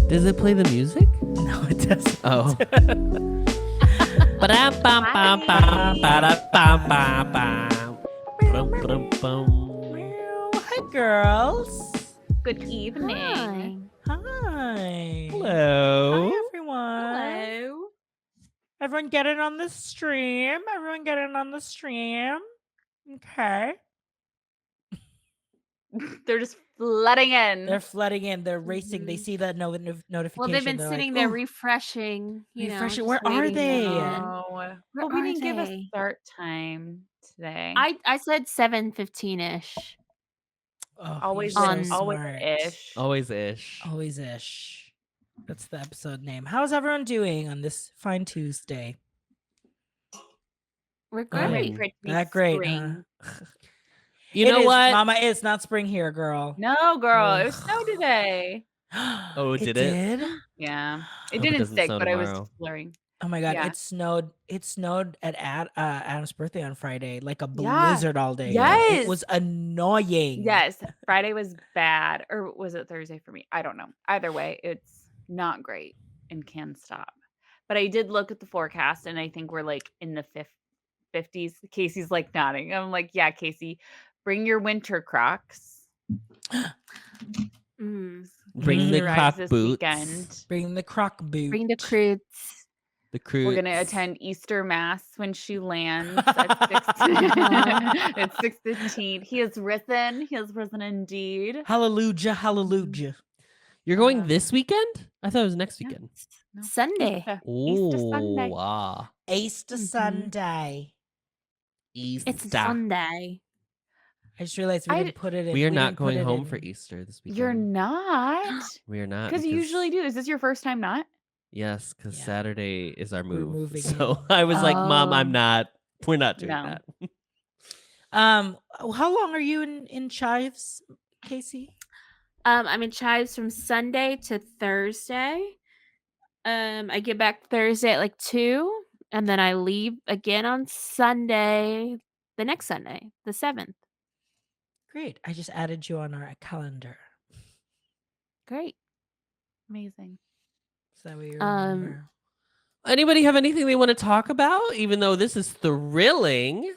Does it play the music? No, it doesn't. Oh. Hi, girls. Good evening. Hi. Hello. Hi, everyone. Hello. Everyone get in on the stream. Okay. They're just flooding in. They're flooding in. They're racing. They Mhm. see that notification. Well, they've been They're sitting like, there "Ooh." refreshing. Refreshing. Just Where are waiting they? in. No. Where But we are didn't give a they? start time today. I said 7:15-ish. Oh, always you're so on- always smart. ish. Always ish. Always ish. That's the episode name. How's everyone doing on this fine Tuesday? We're I'm ready great. for it to be That great, spring. huh? You It know is, what? Mama? It's not spring here, girl. No, girl, it Ugh. snowed today. Oh, it did it? did? Yeah, it Hope it didn't doesn't stick, snow but I was tomorrow. blurring. Oh my god, Yeah. it snowed. It snowed at Adam's birthday on Friday, like a Yeah. blizzard all day. Yes. It was annoying. Yes, Friday was bad, or was it Thursday for me? I don't know. Either way, it's not great and can stop. But I did look at the forecast, and I think we're like in the 50s. Casey's like nodding. I'm like, yeah, Casey, bring your winter Crocs. Mm. Bring the Rise croc this boots. weekend. Bring the croc boot. Bring the croots. The crew. We're gonna attend Easter Mass when she lands at 6. It's 6:15. He has risen. He has risen indeed. Hallelujah, hallelujah. You're going this weekend? I thought it was next weekend. No. Sunday. Easter Sunday. Ah. Easter Mhm. Sunday. Easter. It's Sunday. I just realized we didn't put it in. We are not didn't put going it home in. for Easter this weekend. You're not? We are not. Because you usually do. Is this your first time not? Yes, because Yeah. Saturday is our We're move. moving So in. I was like, Mom, I'm Oh. not. We're not doing No. that. How long are you in Chives, Casey? I'm in Chives from Sunday to Thursday. I get back Thursday at like 2, and then I leave again on Sunday, the next Sunday, the 7th. Great. I just added you on our calendar. Great. Amazing. So that way you Um, remember. Anybody have anything they want to talk about? Even though this is thrilling.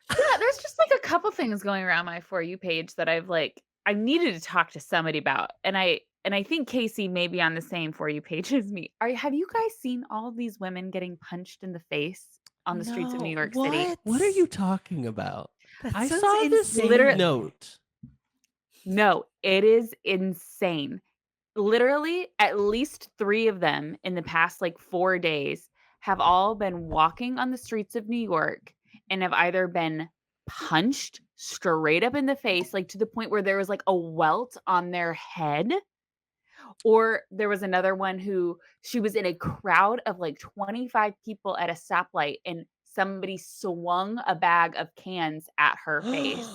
Yeah, there's just like a couple things going around my For You page that I needed to talk to somebody about. And I think Casey may be on the same For You page as me. Have you guys seen all these women getting punched in the face on the streets of New York City? What are you talking about? That I sounds saw this insane. note. No, it is insane. Literally, at least 3 of them in the past like 4 days have all been walking on the streets of New York and have either been punched straight up in the face, like to the point where there was like a welt on their head. Or there was another one who she was in a crowd of like 25 people at a stoplight and somebody swung a bag of cans at her face.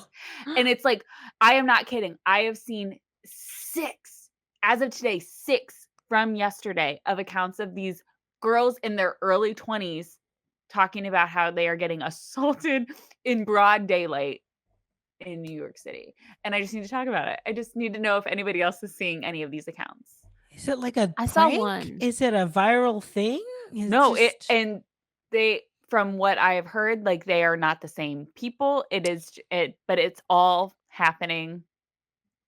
And it's like, I am not kidding. I have seen 6, as of today, 6 from yesterday of accounts of these girls in their early 20s talking about how they are getting assaulted in broad daylight in New York City. And I just need to talk about it. I just need to know if anybody else is seeing any of these accounts. Is it like a I saw prank? one. Is it a viral thing? Is No, just- they from what I have heard, like they are not the same people. But it's all happening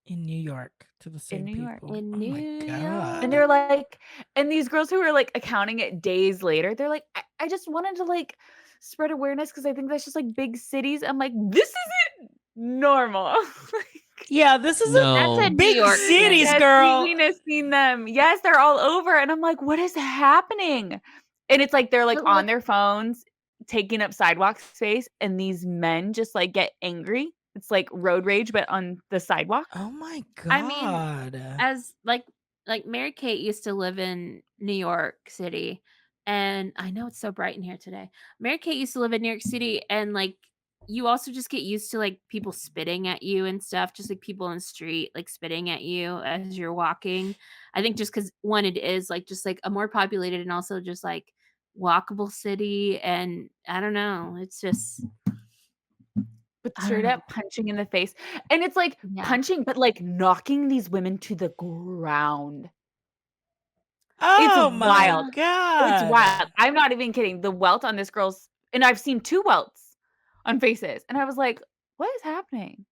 in New York to the same New York. people. In Oh my New God. York. and they're like, and these girls who are like accounting it days later, they're like, I just wanted to like spread awareness because I think that's just like big cities. I'm like, this isn't normal. Yeah, this is No. That's a New big York thing. cities, Yes, girl. Queen has seen them. Yes, they're all over. And I'm like, what is happening? And it's like they're like But on look- their phones taking up sidewalk space, and these men just like get angry. It's like road rage, but on the sidewalk. Oh my God. I mean, as like Mary Kate used to live in New York City, and I know it's so bright in here today. Mary Kate used to live in New York City, and like you also just get used to like people spitting at you and stuff, just like people in the street like spitting at you as you're walking. I think just because one, it is like just like a more populated and also just like walkable city, and I don't know, it's just But I don't straight know. up punching in the face. And it's like Yeah. punching, but like knocking these women to the ground. Oh my wild. god. It's wild. I'm not even kidding. The welt on this girl's, and I've seen 2 welts on faces, and I was like, "What is happening?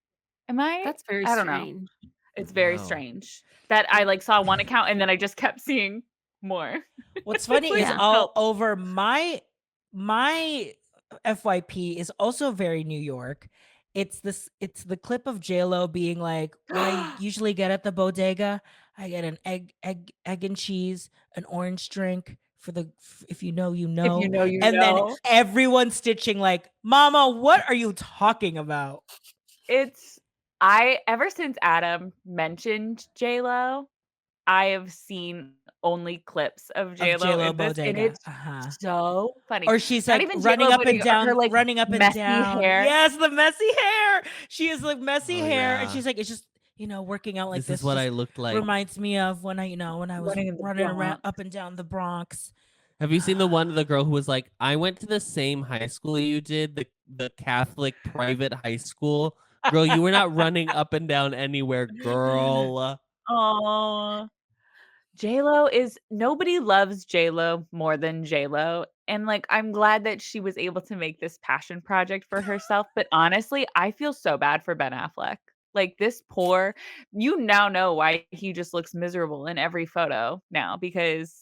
Am I?" That's very I don't know. strange. It's very Wow. strange that I like saw one account and then I just kept seeing more. What's funny is Yeah. all over my FYP is also very New York. It's the clip of JLo being like, what I usually get at the bodega, I get an egg and cheese, an orange drink for the if you know you know. If you know, you and know. then everyone stitching like, "Mama, what are you talking about?" It's ever since Adam mentioned J-Lo, I have seen only clips of J-Lo J.Lo in this, and bodega. it's Uh-huh. so funny. Or she's Not like even running J-Lo, up but and down, her, like, running up and messy down. hair. Yes, the messy hair. She has like messy Oh, hair, and yeah. she's like, it's just working out like This this. is what just I looked like. reminds me of when I was Running in the running around Bronx. up and down the Bronx. Have you seen the girl who was like, I went to the same high school you did, the Catholic private high school. Girl, you were not running up and down anywhere, girl. Oh, J-Lo is nobody loves J-Lo more than J-Lo. And like I'm glad that she was able to make this passion project for herself. But honestly, I feel so bad for Ben Affleck. Like this poor, you now know why he just looks miserable in every photo now because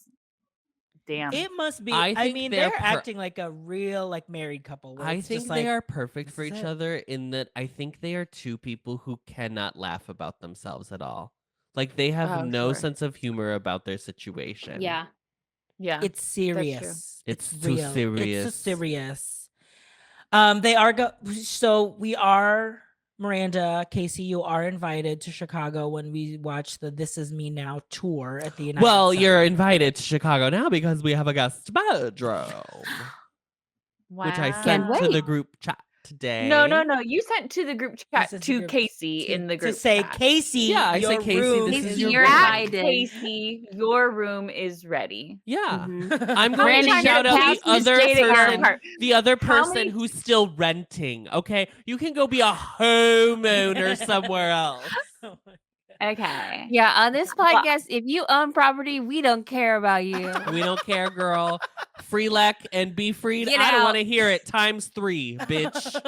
damn. It must be. I I think mean, they're they're acting like a real like married couple. Where I it's think just they like, are perfect this for is each it. other in that I think they are two people who cannot laugh about themselves at all. Like they have Oh, no sure. sense of humor about their situation. Yeah. Yeah. It's serious. It's too real. It's so serious. serious. They are so we are Miranda, Casey, you are invited to Chicago when we watch the This Is Me Now tour at the United Well, Center. you're invited to Chicago now because we have a guest bedroom, Wow. which I Can't sent to the wait. group chat today. No. You sent to the group chat sent to group- Casey in the group to say, chat. Casey, Yeah, I your said, Casey, room this is is your You're room. Black invited. Casey, your room is ready. Yeah. Mhm. I'm How going many to times shout have out the Casey's other dating our person, apart- the other How person many- who's still renting. Okay, you can go be a homeowner somewhere else. Oh my God. Okay. Yeah, on this podcast, if you own property, we don't care about you. We don't care, girl. Free Lec and be freed. Get I don't want to out. hear it. ×3, bitch.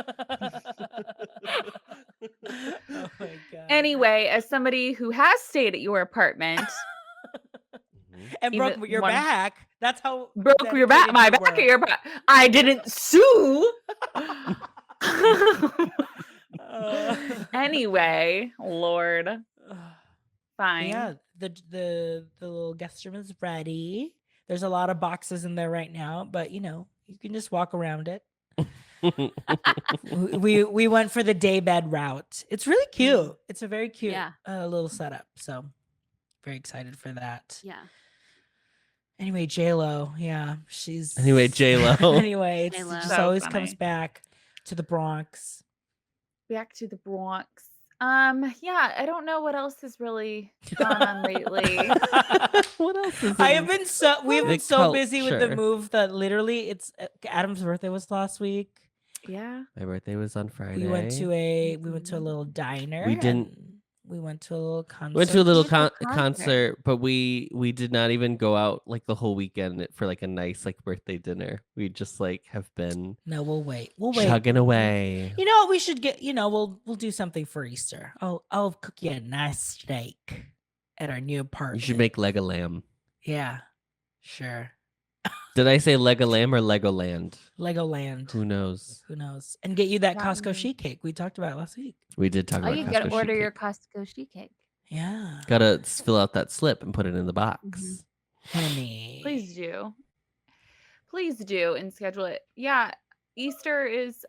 Oh my God. Anyway, as somebody who has stayed at your apartment, And broke even your one- back. That's how broke your back, dedicated my you back were. at your back. I didn't sue. Anyway, Lord, fine. Yeah, the little guest room is ready. There's a lot of boxes in there right now, but you can just walk around it. we went for the day bed route. It's really cute. It's a very cute Yeah. little setup. So very excited for that. Yeah. Anyway, J-Lo, yeah, she's Anyway, J-Lo. Anyway, it J-Lo. just So always funny. comes back to the Bronx. Back to the Bronx. Yeah, I don't know what else has really gone on lately. What else is I in have been so we've the been so busy with the culture? move that literally it's Adam's birthday was last week. Yeah. My birthday was on Friday. We went to a little diner. We didn't- and we went to a little concert. Went to a little Went to a concert. concert, but we did not even go out like the whole weekend for like a nice like birthday dinner. We just like have been No, we'll wait. We'll wait. chugging away. You know what we should get? We'll do something for Easter. I'll cook you a nice steak at our new You apartment. should make leg of lamb. Yeah, sure. Did I say leg of lamb or Legoland? Legoland. Who knows? Who knows? And get you that That Costco one. sheet cake we talked about last week. We did talk Oh, about you Costco gotta sheet order your cake. Costco sheet cake. Yeah, Gotta fill out that slip and put it in the box. Mhm. honey. Please do. Please do and schedule it. Yeah, Easter is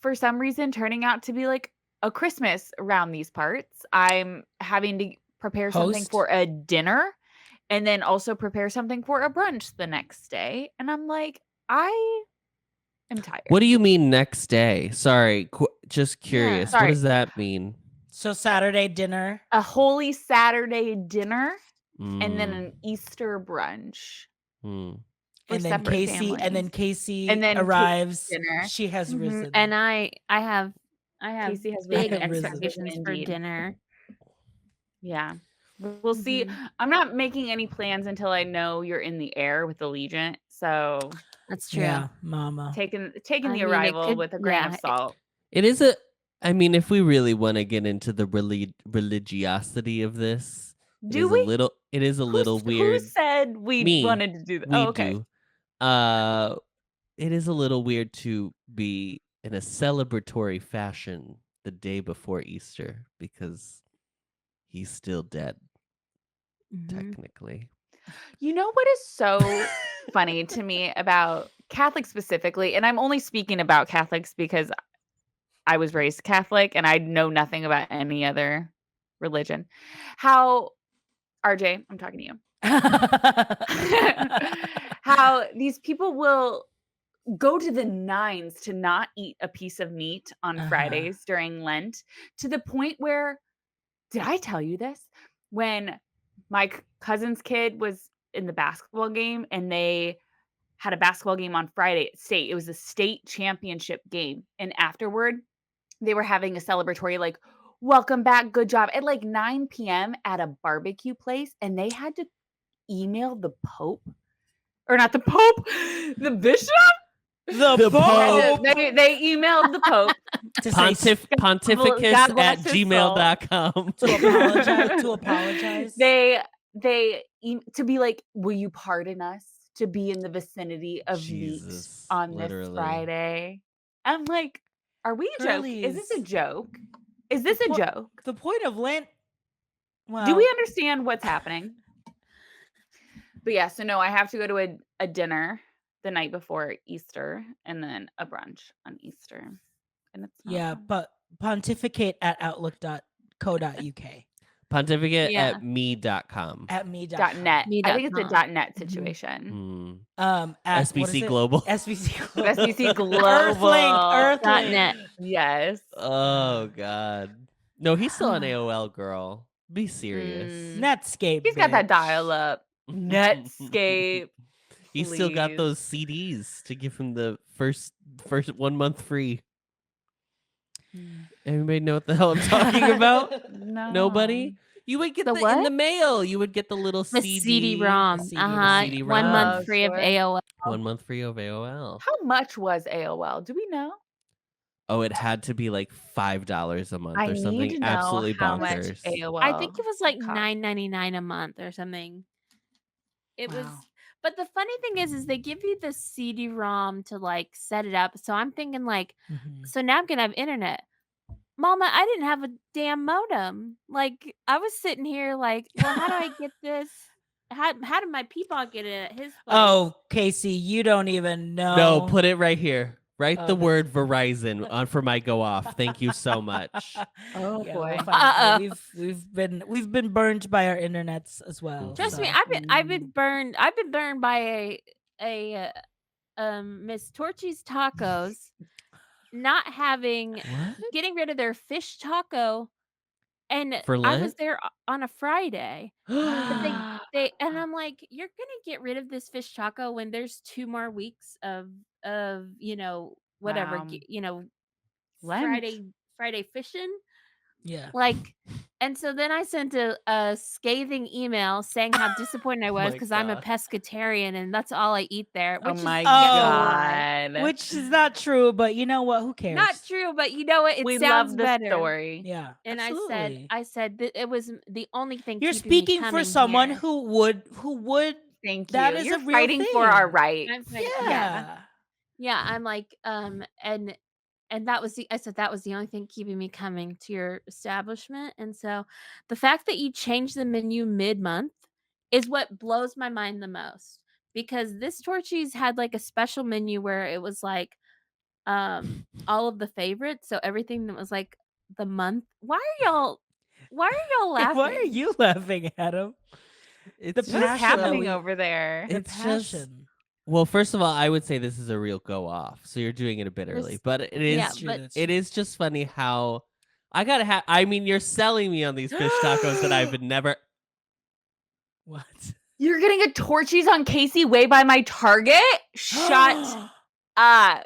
for some reason turning out to be like a Christmas around these parts. I'm having to prepare something Host? for a dinner and then also prepare something for a brunch the next day. And I'm like, I am tired. What do you mean next day? Sorry, just curious. What sorry. does that mean? So Saturday dinner. A Holy Saturday dinner and then Mm, an Easter brunch. mm. for And then separate Casey families. And then Casey's arrives. dinner. She has Mhm. risen. And I have Casey has big risen. expectations for Indeed. dinner. Yeah. We'll see. I'm not making any plans until I know you're in the air with Allegiant. So That's true. Yeah, mama. taking I the mean, it arrival could- with a grain yeah, of salt. It is I mean, if we really want to get into the religiosity of this, Do we? it is a little weird. Who said we Me. wanted to do that? We Oh, okay. do. It is a little weird to be in a celebratory fashion the day before Easter because he's still dead, Mhm. technically. You know what is so funny to me about Catholics specifically, and I'm only speaking about Catholics because I was raised Catholic and I know nothing about any other religion. How, RJ, I'm talking to you. How these people will go to the nines to not eat a piece of meat on Fridays during Lent, to the point where, did I tell you this? When my cousin's kid was in the basketball game and they had a basketball game on Friday at state. It was a state championship game. And afterward, they were having a celebratory, like, welcome back, good job, at like 9 p.m. at a barbecue place. And they had to email the Pope, or not the Pope, the bishop. The Pope. They emailed the Pope To say Pontificus God at bless his gmail.com. to apologize. They to be like, will you pardon us to be in the vicinity of meat Jesus, on literally. this Friday? I'm like, are we joking? Is this a Girlies. joke? Is this a joke? The point of Lent. Well, Do we understand what's happening? But yeah, so no, I have to go to a dinner the night before Easter and then a brunch on Easter. And it's not Yeah, fun. but pontificate at outlook.co.uk. Pontificate Yeah. at me.com. At me. .net. I think it's a Me.com. .net situation. At SBC Global. SBC Global. SBC Global. Earthlink. .net. Yes. Oh, God. No, he's still on AOL, girl. Be serious. Netscape. He's got that bitch. dial up. Netscape. He's still got please. those CDs to give him the first 1 month free. Anybody know what the hell I'm talking about? No. Nobody? You would get The in what? the mail. You would get the little The CD. CD-ROM. CD-ROM. 1 month Oh, free of sure. AOL. 1 month free of AOL. How much was AOL? Do we know? Oh, it had to be like $5 a month I or need something to know absolutely how much bonkers. AOL. I think it was like cost. $9.99 a month or something. It was, Wow. but the funny thing is they give you the CD-ROM to like set it up. So I'm thinking like, so now I'm gonna have internet. Mama, I didn't have a damn modem. Like I was sitting here like, well, how do I get this? How did my peapod get it at his place? Oh, Casey, you don't even know. No, put it right here. Write the Okay. word Verizon on for my go off. Thank you so much. Oh, Yeah, boy. we'll find it. We've been burned by our internets as well. Trust me, so. I've been burned. I've been burned by a Miss Torchy's Tacos not having What? getting rid of their fish taco, and For I was Lent? there on a Friday. But they and I'm like, you're gonna get rid of this fish taco when there's 2 more weeks of whatever Wow. Friday Lent. Friday fishing. Yeah. Like, and so then I sent a scathing email saying how disappointed I was my because I'm a God. pescatarian and that's all I eat there. Oh Which my is yes, a lie. God. Which is not true, but you know what? Who cares? Not true, but you know what? It we sounds love the better. story. Yeah. And absolutely. I said that it was the only thing. You're keeping me speaking for coming someone here. who would. Thank That you. is You're a real fighting for thing. our rights. I'm fighting- Yeah. Yeah, I'm like, and that was I said that was the only thing keeping me coming to your establishment. And so the fact that you changed the menu mid-month is what blows my mind the most. Because this Torchy's had like a special menu where it was like all of the favorites. So everything that was like the month. Why are y'all laughing? Why are you laughing at him? It's The What's passion that happening we- over there? The It's just- passion. Well, first of all, I would say this is a real go off. So you're doing it a bit early, This- but it is yeah, True, but that's it true. is just funny how I gotta have. I mean, you're selling me on these fish tacos that I would never. What? You're getting a Torchy's on Casey Way by my Target? Shut up.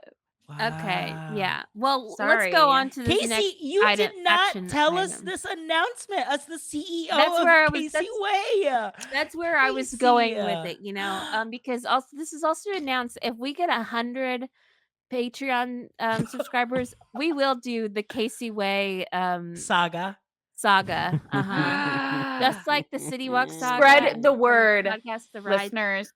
Okay, Wow. yeah. Well, let's Sorry. go on to this Casey, next you item, did not action tell us item. this announcement as the CEO That's of where I was. Casey Way. That's where I was Casey, going with it, because also this is also announced if we get 100 Patreon subscribers, we will do the Casey Way Saga. saga. Just like the City Walk saga. Spread the and word, podcast the ride. listeners.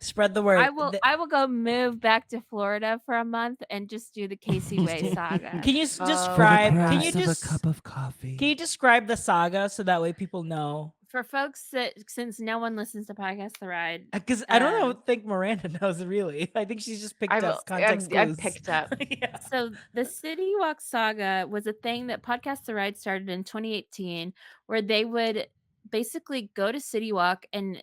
Spread the word. I will go move back to Florida for a month and just do the Casey Way saga. Can you For the describe? Can price you of a just cup of coffee. can you describe the saga so that way people know? For folks that, since no one listens to podcast the ride, Because I don't think Miranda knows really. I think she's just picked up context I've clues. picked up. Yeah. so the City Walk saga was a thing that Podcast the Ride started in 2018, where they would basically go to City Walk and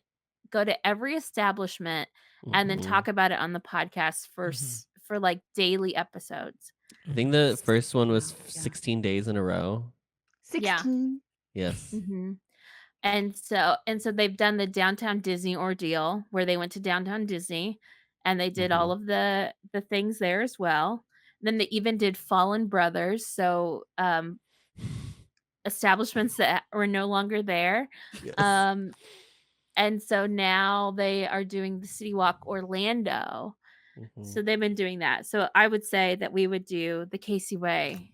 go to every establishment and then talk about it on the podcast for like daily episodes. I think the first one was Yeah. 16 days in a row. 16. Yes. Mm-hmm. And so they've done the Downtown Disney ordeal, where they went to Downtown Disney and they did all of the things there as well. Then they even did Fallen Brothers, so establishments that were no longer there. Yes. And so now they are doing the City Walk Orlando. So they've been doing that. So I would say that we would do the Casey Way,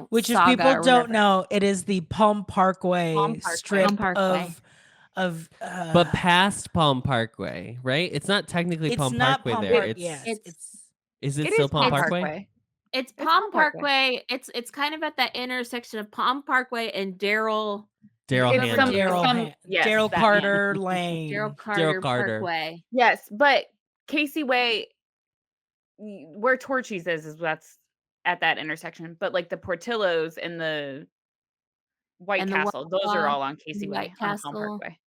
Which, if saga people or don't whatever. know, it is the Palm Parkway strip Palm Parkway. of But past Palm Parkway, right? It's not technically it's Palm not Parkway Palm there. Park. It's Yes, it's is it It still is Palm Parkway? It's It's Palm Palm Parkway. Parkway. It's kind of at that intersection of Palm Parkway and Daryl Daryl It's Hannah. yes, Daryl that man. Carter Lane. Daryl Carter Carter. Parkway. Yes, but Casey Way, where Torchy's is that's at that intersection. But like the Portillo's and the White And the Castle, those are Wawa, all on Casey Way, White on Palm Castle. Parkway,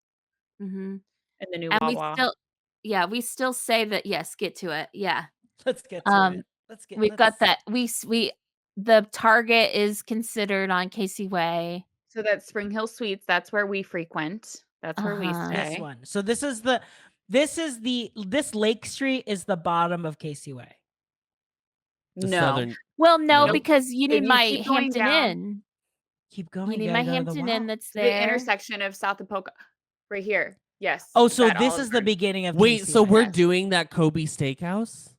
Mm-hmm. and the new And Wawa. we still say that. Yes, get to it. Yeah. Let's get to it. We've got that. The Target is considered on Casey Way. So that's Spring Hill Suites. That's where we frequent. That's where we This stay. one. So this Lake Street is the bottom of Casey Way. The No, southern. Well, no, Nope. because you If need you my keep going Hampton down- Inn. Keep going. You need gotta my go to the Hampton Inn wall. that's the there. intersection of South and Polka, right here. Yes. Oh, so that this Olive is the Garden. beginning of Wait, Casey so Way. we're Yes. doing that Kobe Steakhouse?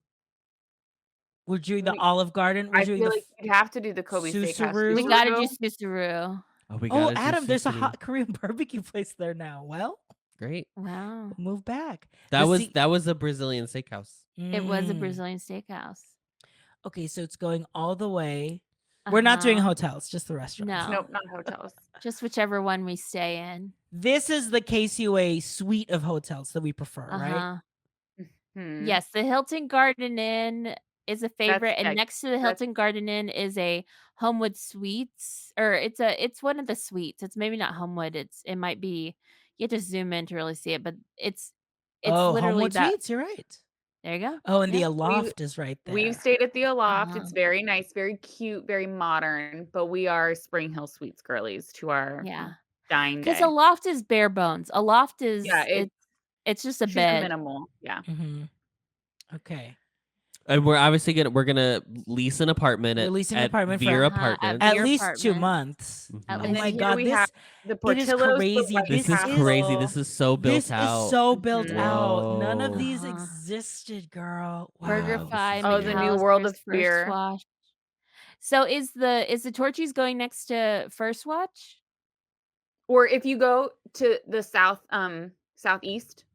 We're doing the We- Olive Garden. We're I doing feel the like you'd have to do the Kobe Steakhouse. Susaru. We gotta do Susaru. Oh, we Oh, gotta do Adam, there's a Susaru. hot Korean barbecue place there now. Well, Great. Wow. we'll move back. That The was a Brazilian steakhouse. It was a Mm. Brazilian steakhouse. Okay, so it's going all the way. We're not doing Uh-huh. hotels, just the restaurants. No. Nope, not hotels. Just whichever one we stay in. This is the Casey Way suite of hotels that we prefer, right? Uh-huh. Hmm. Yes, the Hilton Garden Inn is a favorite, and yeah, next to the that's- Hilton Garden Inn is a Homewood Suites, or it's one of the suites. It's maybe not Homewood. It might be. You have to zoom in to really see it, but it's Oh, literally Homewood that. Suites, you're right. There you go. Oh, and the Yeah. Aloft is right there. We've stayed at the Aloft. Uh-huh. It's very nice, very cute, very modern. But we are Spring Hill Suites girlies to our Yeah, dying because day. a loft is bare bones. A loft is Yeah, it's just a Super bed. minimal. Yeah. Mhm. Okay. And we're obviously gonna lease an apartment We're at, leasing an at apartment for- Veer Uh-huh, at Apartments. At Your least 2 apartment. months. Mhm. At Oh least my then god, we have this the it is Portillo's, crazy. the White This is Castle. crazy. This is so built this out. is so built Mhm. out. None of these Whoa. existed, girl. Wow. BurgerFi, Oh, the new World of McAllister's, First Beer. Watch. So is the Torchies going next to First Watch? Or if you go to the southeast.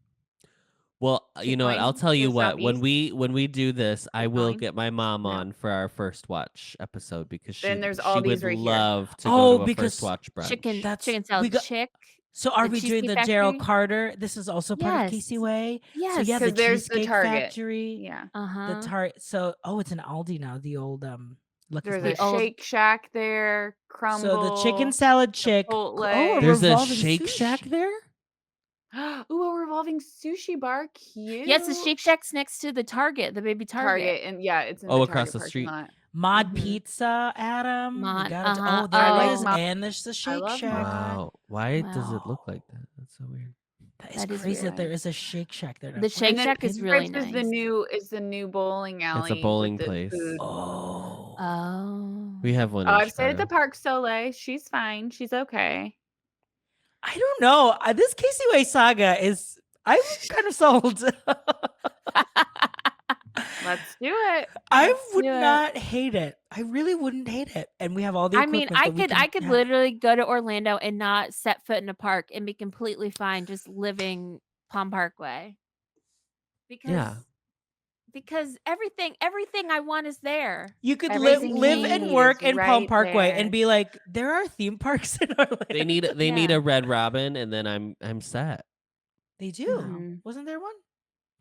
Well, you know what? I'll going tell to you the what. When southeast? we do this, I will going? get my mom No. on for our First Watch episode because Then there's all she these would right here. love to Oh, go to a because First Watch brunch. Chicken we salad got- chick. So are The we doing Cheesecake the Factory? Gerald Carter? This is also part of Casey Yes. Way. So Yes. yeah, the 'Cause there's the Cheesecake Target. Factory. Yeah. Uh-huh. The Target. So it's an Aldi now. The old Lucky's There's Market. a old- Shake Shack there. Crumble. So the chicken salad chick. Chipotle. Oh, There's a revolving Shake sushi. Shack there. Ooh, a revolving sushi bar. Cute. Yes, the Shake Shack's next to the Target, the baby Target. And yeah, it's in Oh, the across Target the parking street. lot. Mod Mhm. Pizza, Adam. Mod, We gotta uh-huh. oh, there I it like is. Mod. And there's the Shake love Shack. Mod. Wow. Why does it look Wow. like that? That's so weird. That is That is crazy very that there nice. is a Shake Shack there. now. The What Shake And then Shack is Pizza really Stripes nice. is the new bowling alley bowling with the place. food. Oh. Oh. We have one Oh, in I've stayed at the Chicago. Park Soleil. She's fine. She's okay. I don't know. This Casey Way Saga is. I'm kind of sold. Let's do it. I Let's would do it. not hate it. I really wouldn't hate it. And we have all the I mean, equipment. I could yeah. literally go to Orlando and not set foot in a park and be completely fine just living Palm Parkway. Yeah. Because everything I want is there. You could Everything you live and need work is in Palm right Parkway there. and be like, there are theme parks in Orlando. They need Yeah. a Red Robin, and then I'm set. They do. Mhm. Wasn't there one?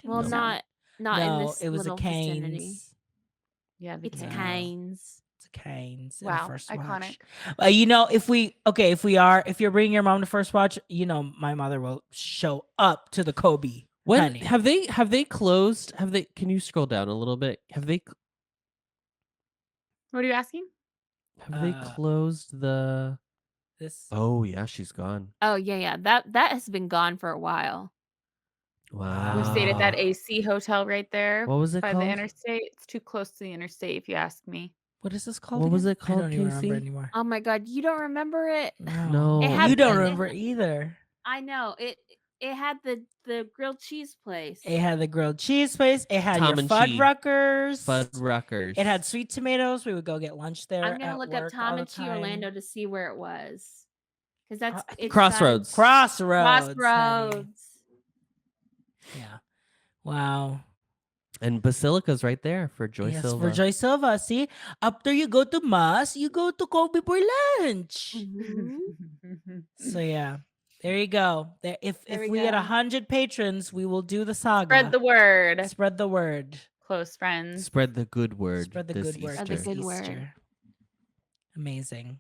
Didn't Well, know. not in No, this it was a little vicinity. Cane's. Yeah, the It's Yeah. Cane's. It's a Cane's. in Wow, First iconic. Watch. If you're bringing your mom to First Watch, my mother will show up to the Kobe. When honey. have they closed? Can you scroll down a little bit? Have they What are you asking? closed the This. Oh yeah, she's gone. Oh yeah. That has been gone for a while. Wow. We stayed at that Ah. AC hotel right there What was it by called? the interstate. It's too close to the interstate, if you ask me. What is this called? What was again? it called, I don't even remember Casey? anymore. Oh my god, you don't remember it? No. It had you don't the- it remember had- either. I know. It had the grilled cheese place. It had the grilled cheese place. It had Tom your and Chi. Fuddruckers. Fuddruckers. It had sweet tomatoes. We would go get lunch there. I'm gonna at look up work Tom all and the Chi time. Orlando to see where it was. Because that's I think it's Crossroads. Crossroads. honey. Crossroads. Yeah. Wow. And Basilica's right there for Joy yes, Silva. for Joy Silva. See, after you go to Mass, you go to Kobe for lunch. Mhm. So yeah, there you go. If we we get go. 100 patrons, we will do the saga. Spread the word, Spread the word. close friends. Spread the good word. Spread the this good word. Spread the this Easter. good word. Easter. Amazing.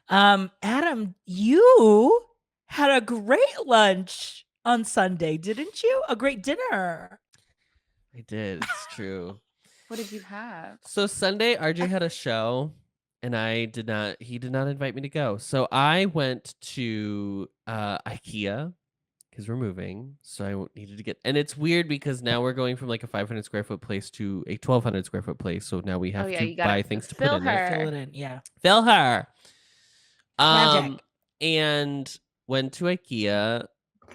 Adam, you had a great lunch on Sunday, didn't you? A great dinner. I did. It's true. What did you have? So Sunday, RJ had a show, and he did not invite me to go. So I went to IKEA because we're moving. So I needed to get, and it's weird because now we're going from like a 500 square foot place to a 1,200 square foot place. So now we have yeah, to you gotta buy things to put fill in there. her. Fill it in. Yeah. Fill her. Magic. And went to IKEA,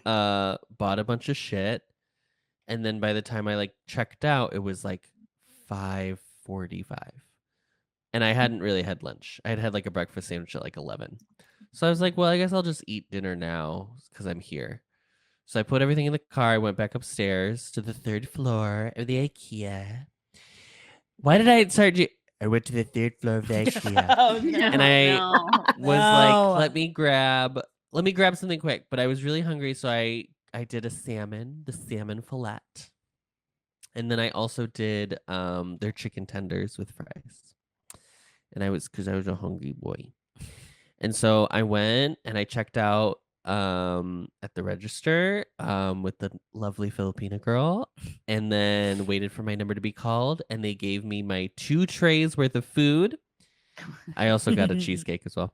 bought a bunch of shit, and then by the time I like checked out, it was like 5:45, and I hadn't really had lunch. I had like a breakfast sandwich at like 11, so I was like, well, I guess I'll just eat dinner now because I'm here. So I put everything in the car. I went back upstairs to the 3rd floor of the IKEA. Why did I start? I went to the 3rd floor of the IKEA. Oh, no. And I was No. like, let me grab something quick. But I was really hungry, so I did the salmon fillet. And then I also did their chicken tenders with fries. And because I was a hungry boy. And so I went and I checked out at the register with the lovely Filipina girl, and then waited for my number to be called, and they gave me my 2 trays worth of food. I also got a cheesecake as well.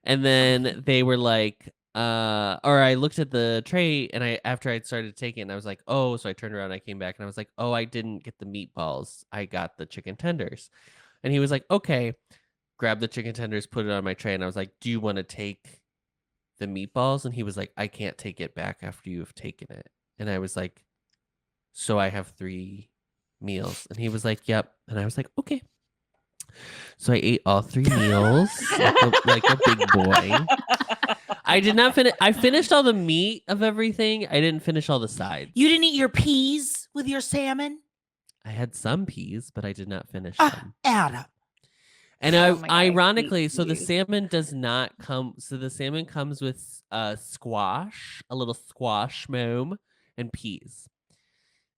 And then they were like, or I looked at the tray, and after I'd started taking it, I was like, oh, so I turned around, I came back, and I was like, oh, I didn't get the meatballs. I got the chicken tenders. And he was like, okay, grab the chicken tenders, put it on my tray. And I was like, do you want to take the meatballs? And he was like, I can't take it back after you have taken it. And I was like, so I have 3 meals. And he was like, yep. And I was like, okay. So I ate all 3 meals like a big boy. I did not finish. I finished all the meat of everything. I didn't finish all the sides. You didn't eat your peas with your salmon? I had some peas, but I did not finish them. Adam. And Oh my God, I hate ironically, so the peas. salmon does not come. So the salmon comes with squash, a little squash moom, and peas.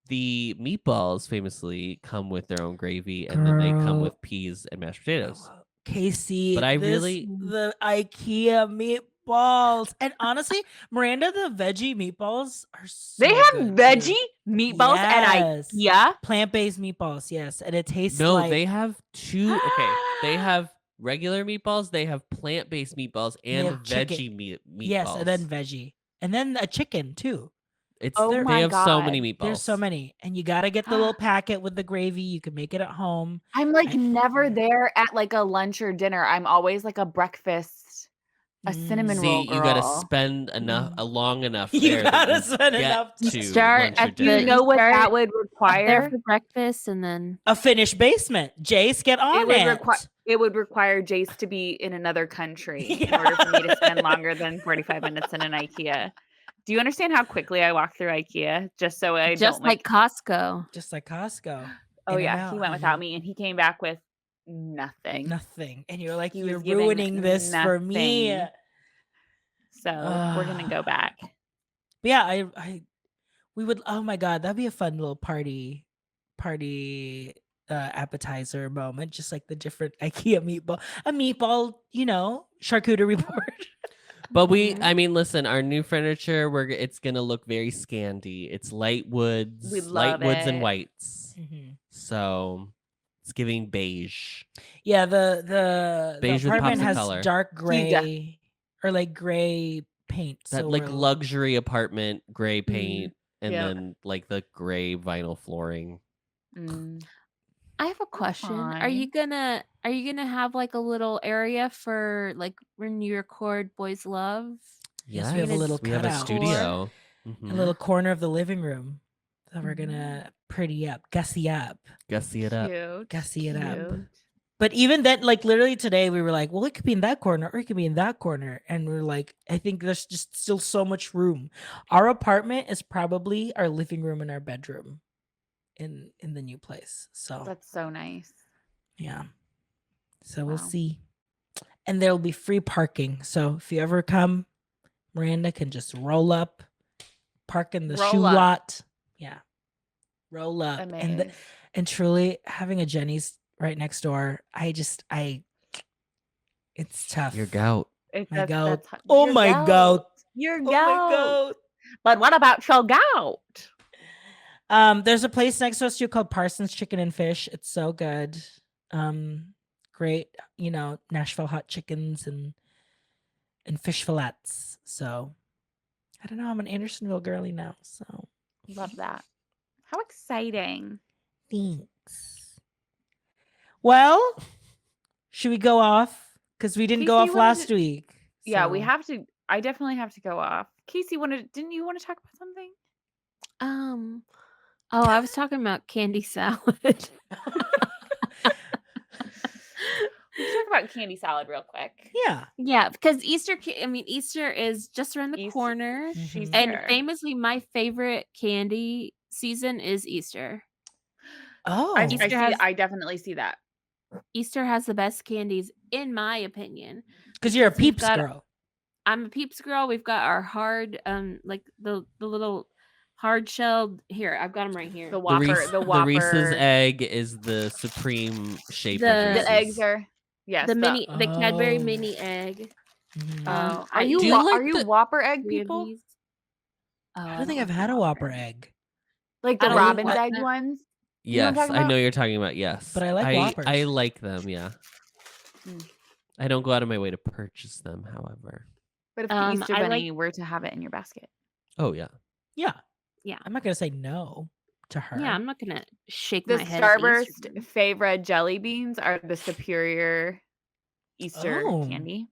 The meatballs famously come with their own gravy, and then they come Girl. with peas and mashed potatoes. Casey, But I this- really- the IKEA meatballs, and honestly, Miranda, the veggie meatballs are so They have good, veggie too. meatballs at Yes. IKEA. Plant-based meatballs, yes, and it tastes No, like they have 2. Okay, they have regular meatballs. They have plant-based meatballs and have chicken. veggie meatballs. yes, and then veggie, and then a chicken too. It's Oh they my have so many God. meatballs. There's so many, and you gotta get the little packet with the gravy. You can make it at home. I'm like I- never there at like a lunch or dinner. I'm always like a breakfast, a cinnamon Mm. roll See, you gotta girl. spend enough long enough You there that gotta you spend get enough You to start lunch or at dinner. You know what start that would up there require? for breakfast, and then A finished basement. Jace, get on It would require Jace to be in another country in order for me to spend longer than 45 minutes in an IKEA. Do you understand how quickly I walk through IKEA just so I just don't like Costco. Just like Costco. Oh In and yeah, out, he went without me and he came back with nothing. Nothing. And you're like, He you're was giving ruining this for me. nothing. So we're gonna go back. But yeah, we would. Oh my god, that'd be a fun little party appetizer moment. Just like the different IKEA a meatball, charcuterie board. But Mhm. I mean, listen, our new furniture, it's gonna look very Scandi. It's light woods, We light love woods and it. whites. So it's giving beige. Yeah, the Beige with apartment pops of has color. dark gray or like gray paint. That so like we're- luxury apartment gray Mm-hmm. paint, and Yep. then like the gray vinyl flooring. Mm. I have a question. Are you gonna have like a little area for like when you record Boys Love? Yes, we have a little we have a cutout. studio. a Mhm. little corner of the living room that we're gonna pretty up, gussy up. Gussy it up. Cute. Gussy it up. Cute. But even then, like literally today, we were like, well, it could be in that corner or it could be in that corner. And we're like, I think there's just still so much room. Our apartment is probably our living room and our bedroom in the new place. So That's so nice. yeah. So we'll Wow. see. And there'll be free parking. So if you ever come, Miranda can just roll up, park in the Roll shoe up. lot. Yeah. Roll up. Amazing. And truly having a Jenny's right next door, it's tough. Your gout. My goat. That's Oh your my goat. Your Oh goat. my goat. But what about your gout? There's a place next to us too called Parsons Chicken and Fish. It's so good. Great, Nashville hot chickens and fish fillets. So I don't know. I'm an Andersonville girly now. So Love that. How exciting. thanks. Well, should we go off? Because we didn't go Casey, off what is last it- week. Yeah, we so- have to. I definitely have to go off. Casey, didn't you want to talk about something? Oh, I was talking about candy salad. We can talk about candy salad real quick. Yeah. Yeah, because Easter is just around the Easter- corner. She's Mhm. And there. famously, my favorite candy season is Easter. Oh. I definitely see that. Easter has the best candies, in my opinion. Because you're a because we've peeps got- girl. I'm a Peeps girl. We've got our hard, like the little hard shelled. Here, I've got them right here. The Whopper. The Whopper. Reese's egg is the supreme shape The- of Reese's. The eggs are. Yes. the Cadbury Oh. mini egg. Mhm. Are I you Do you like are you the- Whopper egg 3 of people? these. Oh, I don't think I've had a Whopper egg, Like I the don't Robin's like egg that. ones? You know what I'm Yes, talking I know about? you're talking about. Yes, but I like I Whoppers. like them. Yeah. Mm. I don't go out of my way to purchase them. However. But if the Easter I bunny were to have it in your basket. Oh yeah. Yeah. Yeah. I'm not gonna say no to her. Yeah, I'm not gonna shake The my head. at the Easter Starburst bunny. favorite jelly beans are the superior Easter Oh. candy,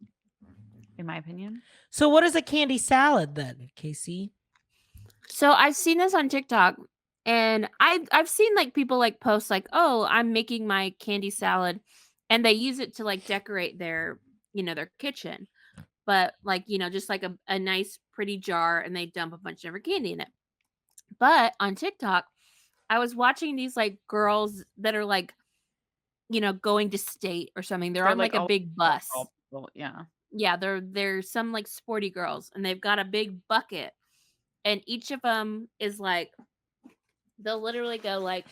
in my opinion. So what is a candy salad then, Casey? So I've seen this on TikTok, and I've seen like people like post like, "Oh, I'm making my candy salad," and they use it to like decorate their their kitchen, but like just like a nice pretty jar, and they dump a bunch of different candy in it. But on TikTok, I was watching these like girls that are like going to state or something. They're on like a all- big bus. Well, yeah. Yeah, they're some like sporty girls, and they've got a big bucket, and each of them is like, they'll literally go like,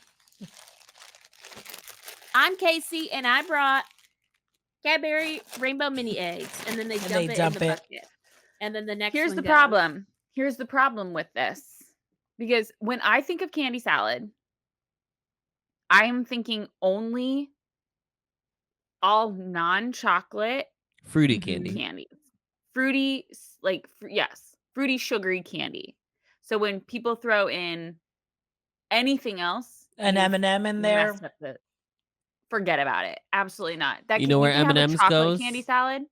"I'm Casey, and I brought Cadbury rainbow mini eggs," and then they dump it in the bucket, and then the next. Here's one the goes. problem. Here's the problem with this. Because when I think of candy salad, I am thinking only all non-chocolate Fruity Mhm. candy. candies. Fruity, fruity sugary candy. So when people throw in anything else, An you've M&M in there. messed up the. Forget about it. Absolutely not. That You can, know you where can have a M&Ms chocolate goes? candy salad.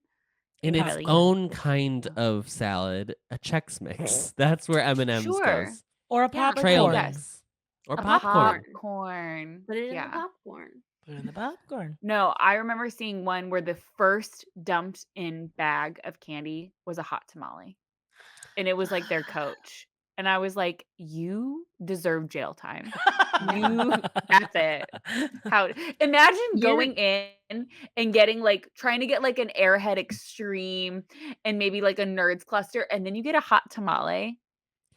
In its Entirely. own kind of salad, a Chex Mix. That's where M&M's Sure. goes. Or a Yeah. Trail popcorn. mix. Or A popcorn. Popcorn. Put it in Yeah. the popcorn. Put it in the popcorn. No, I remember seeing one where the first dumped in bag of candy was a hot tamale. And it was like their coach. And I was like, you deserve jail time. That's it. How imagine going in and getting like trying to get like an Airhead Extreme and maybe like a Nerds cluster, and then you get a hot tamale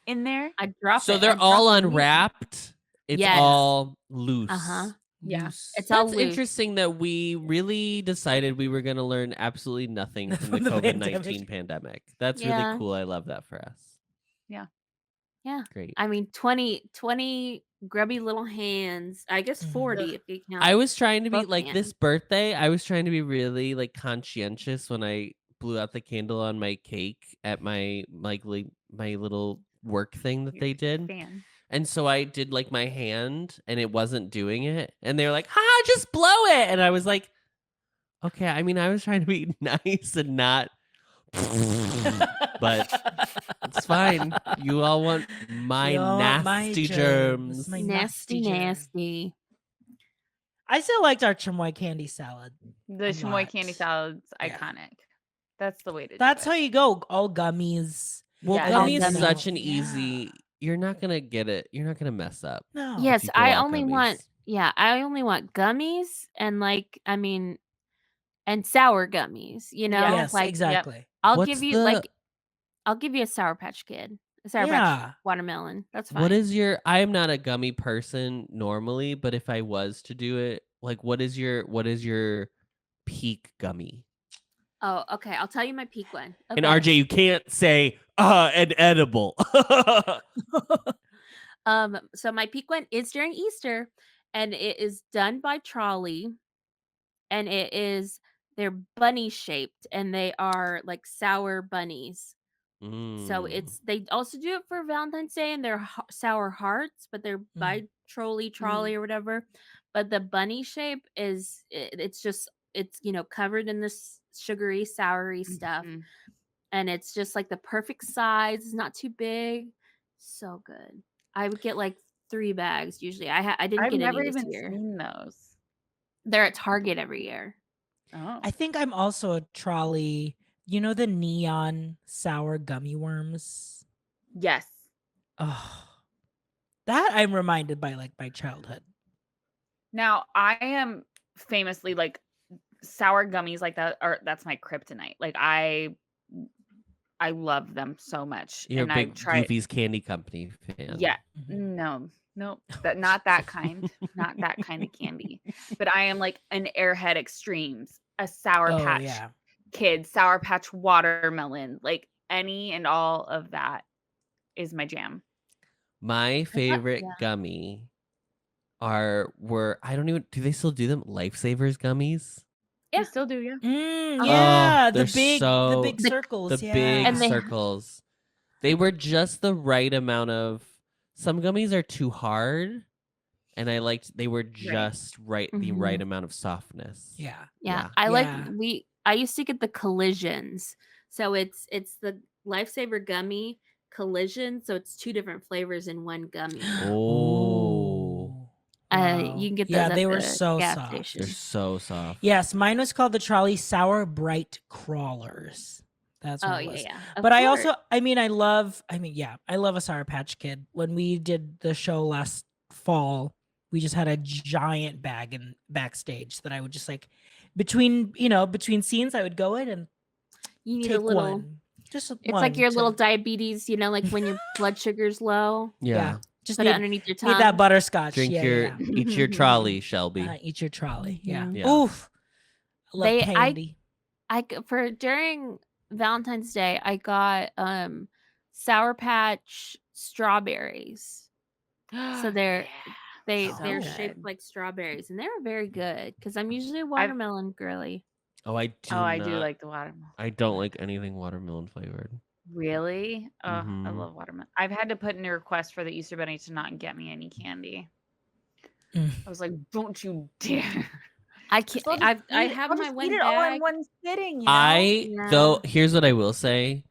in there. I drop So it. they're and all drop the meat. unwrapped. It's Yes. all loose. Uh-huh. Yeah. Loose. It's all That's loose. interesting that we really decided we were going to learn absolutely nothing from the From the COVID-19 pandemic. That's Yeah. really cool. I love that for us. Yeah. Great. I mean, 20 grubby little hands. I guess Mhm. 40 if you count. I was trying to be both like hands. this birthday. I was trying to be really like conscientious when I blew out the candle on my cake at my like my little work thing that they did. Fan. And so I did like my hand and it wasn't doing it. And they were like, "Ha, just blow it." And I was like, "Okay, I mean, I was trying to be nice and not but it's fine. You all want my You all want nasty my germs." my nasty, germs. nasty. I still liked our chamoy candy salad. The A chamoy candy lot. salad's Yeah. iconic. That's the way to That's do how it. you go. All gummies. Well, Yeah, gummies is gummies. such an Yeah. easy. You're not gonna get it. You're not gonna mess up. No. Yes, you go I all only gummies. want I only want gummies and like and sour gummies, you know? Yes, like exactly. I'll What's give you I'll give you a Sour Patch Kid. A Sour Yeah. Patch watermelon. That's fine. What is your? I am not a gummy person normally, but if I was to do it, like, what is your peak gummy? Oh, okay. I'll tell you my peak one. And Okay. RJ, you can't say an edible. So my peak one is during Easter, and it is done by Trolley, and they're bunny shaped, and they are like sour bunnies. So Mm. they also do it for Valentine's Day, and they're sour hearts, but they're by Trolley or whatever. But the bunny shape it's covered in this sugary, soury stuff, Mhm. and it's just like the perfect size. It's not too big. So good. I would get like 3 bags usually. I didn't I've get never any this even year. seen those. They're at Target every year. Oh. I think I'm also a Trolley. You know the neon sour gummy worms? Yes. Oh, that I'm reminded by like my childhood. Now I am famously like sour gummies like that that's my kryptonite. Like I love them so much. You're and a big I've tried Goofy's Candy Company fan. Yeah. Mhm. No, not that kind. Not that kind of candy. But I am like an Airhead Extremes, a Sour Oh Patch yeah. Kid, Sour Patch Watermelon, like any and all of that is my jam. My favorite yeah. gummy were I don't even do they still do them? Lifesavers gummies? They Yeah. still do, yeah. Yeah, they're the big so- circles. The yeah. big And they- circles. They were just the right amount of. Some gummies are too hard, and I liked they were just the right amount of softness. Yeah. Yeah, Yeah. I used to get the collisions. So it's the Lifesaver gummy collision. So it's 2 different flavors in one gummy. Oh, You can get those Yeah, at they were the so gas soft. station. they're so soft. Yes, mine was called the Trolley Sour Bright Crawlers. That's what Oh it yeah, was. yeah. Of But I course. also, I love a Sour Patch Kid. When we did the show last fall, we just had a giant bag in backstage that I would just like between scenes, I would go in and you need take a little. one. Just It's one like your to- little diabetes, like when your blood sugar's low. Yeah. Just Put need, it underneath your tongue. need that butterscotch. Drink yeah, eat your trolley, Shelby. eat your trolley. Yeah. Mhm. Yeah. Oof. I love candy. For during Valentine's Day, I got Sour Patch strawberries. So they're So shaped good. like strawberries, and they were very good because I'm usually a watermelon girly. Oh, I do. I do like the watermelon. I don't like anything watermelon flavored. Really? Oh, I Mhm. love watermelon. I've had to put in a request for the Easter Bunny to not get me any candy. Mm. I was like, don't you dare. I can't. So I have I'll my just one eat it all in bag. one sitting, Though, Yeah. here's what I will say.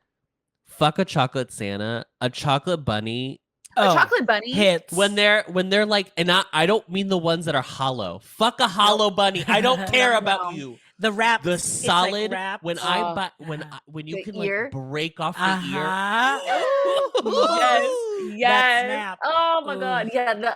Fuck a chocolate Santa. A chocolate bunny. A Oh, chocolate bunny. hits. When they're like, and I don't mean the ones that are hollow. Fuck a hollow bunny. I don't care No. about you. the wrap, The it's solid like wrapped. when I Oh. buy when you The can ear? like break off the ear. Yes. Ooh. Yes. snap. Oh my god. Ooh. Yeah.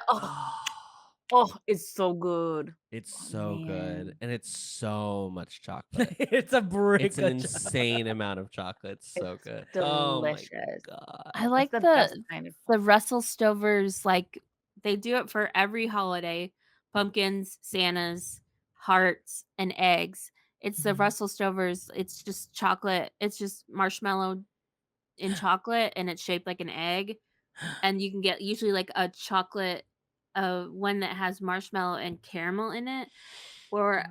Oh, it's so good. It's Oh, so good, man. and it's so much chocolate. It's a brick. It's an of chocolate. insane amount of chocolate. It's so It's good. delicious. Oh my god. I like the best kind of the Russell Stovers. Like they do it for every holiday: pumpkins, Santas, hearts, and eggs. It's the Mhm. Russell Stovers. It's just chocolate. It's just marshmallow in chocolate, and it's shaped like an egg. And you can get usually like a chocolate, one that has marshmallow and caramel in it, or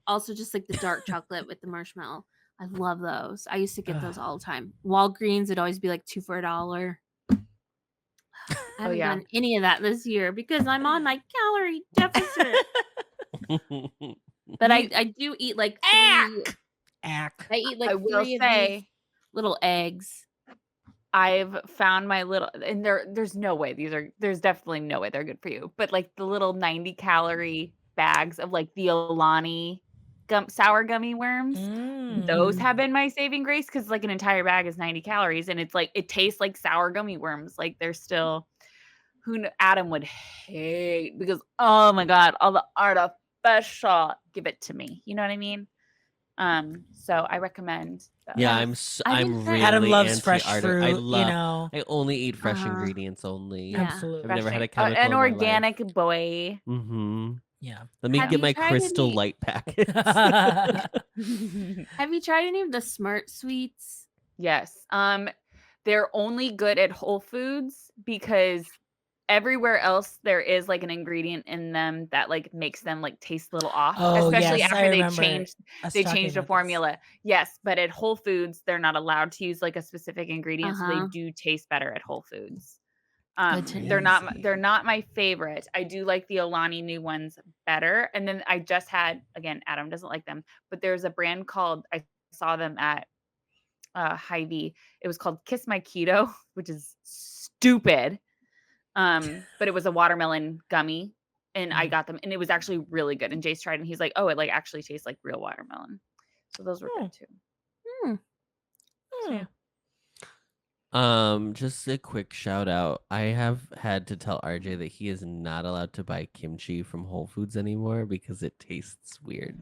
also just like the dark chocolate with the marshmallow. I love those. I used to get those all the time. Walgreens would always be like 2 for $1. I haven't yeah. done any of that this year because I'm on my calorie deficit. But I do eat like 3. Ack. I eat like I will 3 of these say little eggs. I've found my little, and there's no way there's definitely no way they're good for you. But like the little 90 calorie bags of like the Alani sour gummy worms, those have been my saving grace because like an entire bag is 90 calories, and it's like it tastes like sour gummy worms. Like they're still, Adam would hate because oh my god, all the artificial. Give it to me. You know what I mean? So I recommend those. Yeah, Yes. I'm really Adam loves anti fresh art. fruit. I you know, I only eat fresh Uh-huh. ingredients only. Yeah. absolutely. I've never had a Fresh, chemical an in my organic life. boy. Mm-hmm. Yeah. Let me Have get you my tried crystal any- light packets. Have you tried any of the Smart Sweets? Yes. They're only good at Whole Foods because everywhere else there is like an ingredient in them that like makes them like taste a little off, Oh, especially yes, I after they remember changed us they talking changed the about this. formula. Yes, but at Whole Foods they're not allowed to use like a specific ingredient, so they Uh-huh. do taste better at Whole Foods. Good to They're know. not my favorite. I do like the Alani new ones better. And then I just had, again, Adam doesn't like them, but there's a brand called, I saw them at Hy-Vee. It was called Kiss My Keto, which is stupid. But it was a watermelon gummy, and I got them, and it was actually really good. And Jace tried, and he's like, "Oh, it like actually tastes like real watermelon." So those were good too. Hmm. So, yeah. Just a quick shout out. I have had to tell RJ that he is not allowed to buy kimchi from Whole Foods anymore because it tastes weird.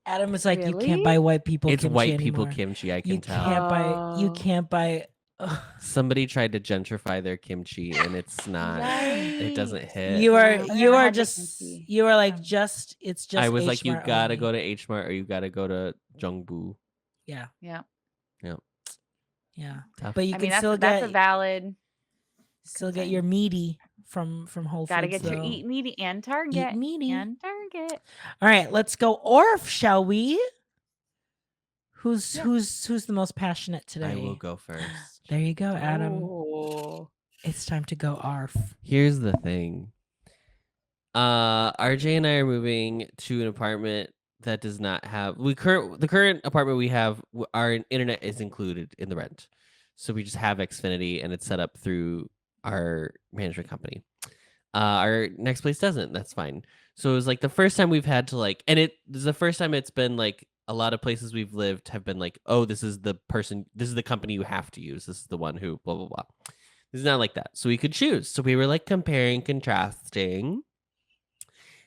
Adam was like, you Really? can't buy white people It's kimchi white people anymore. kimchi, I can You tell. can't buy. You Oh. can't buy. Somebody tried to gentrify their kimchi and it's not. It doesn't Yikes. hit. You are. I've You never are had the just. kimchi. You are like Oh. just. It's just. I was like, you H-Mart gotta only. go to H Mart or you gotta go to Jungbu. Yeah. Yeah. Yeah. Tough. But you I can mean, still that's get a valid. get your meaty from Whole Gotta Foods. get your though. eat meaty and Target. Eat meaty. And Target. All right, let's go Orf, shall we? Who's the most passionate today? I will go first. There you go, Adam. Oh. It's time to go Arf. Here's the thing. RJ and I are moving to an apartment that does not have the current apartment we have. Our internet is included in the rent, so we just have Xfinity and it's set up through our management company. Our next place doesn't. That's fine. So it was like the first time we've had to this is the first time it's been like a lot of places we've lived have been like, oh, this is the company you have to use. This is the one who blah blah blah. This is not like that. So we could choose. So we were like comparing, contrasting.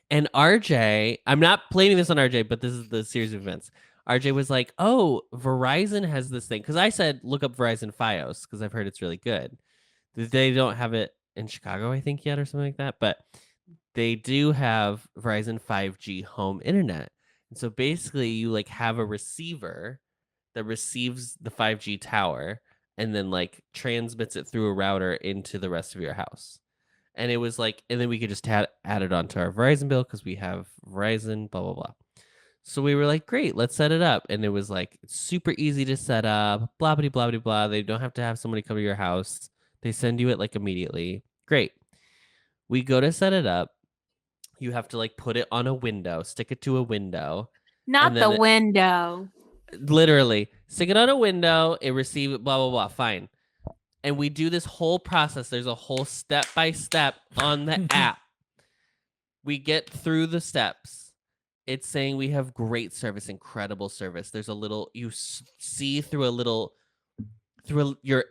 And RJ, I'm not blaming this on RJ, but this is the series of events. RJ was like, oh, Verizon has this thing. Because I said, look up Verizon Fios, because I've heard it's really good. They don't have it in Chicago, I think, yet or something like that. But they do have Verizon 5G home internet. And so basically you like have a receiver that receives the 5G tower and then like transmits it through a router into the rest of your house. And it was like, and then we could just add it onto our Verizon bill because we have Verizon, blah, blah, blah. So we were like, great, let's set it up. And it was like super easy to set up, blah, blah, blah, blah, blah. They don't have to have somebody come to your house. They send you it like immediately. Great. We go to set it up. You have to like put it on a window, stick it to a window. Not then the window. Literally, stick it on a window, it receive it, blah, blah, blah. Fine. And we do this whole process. There's a whole step by step on the app. We get through the steps. It's saying we have great service, incredible service. There's a little, you see through your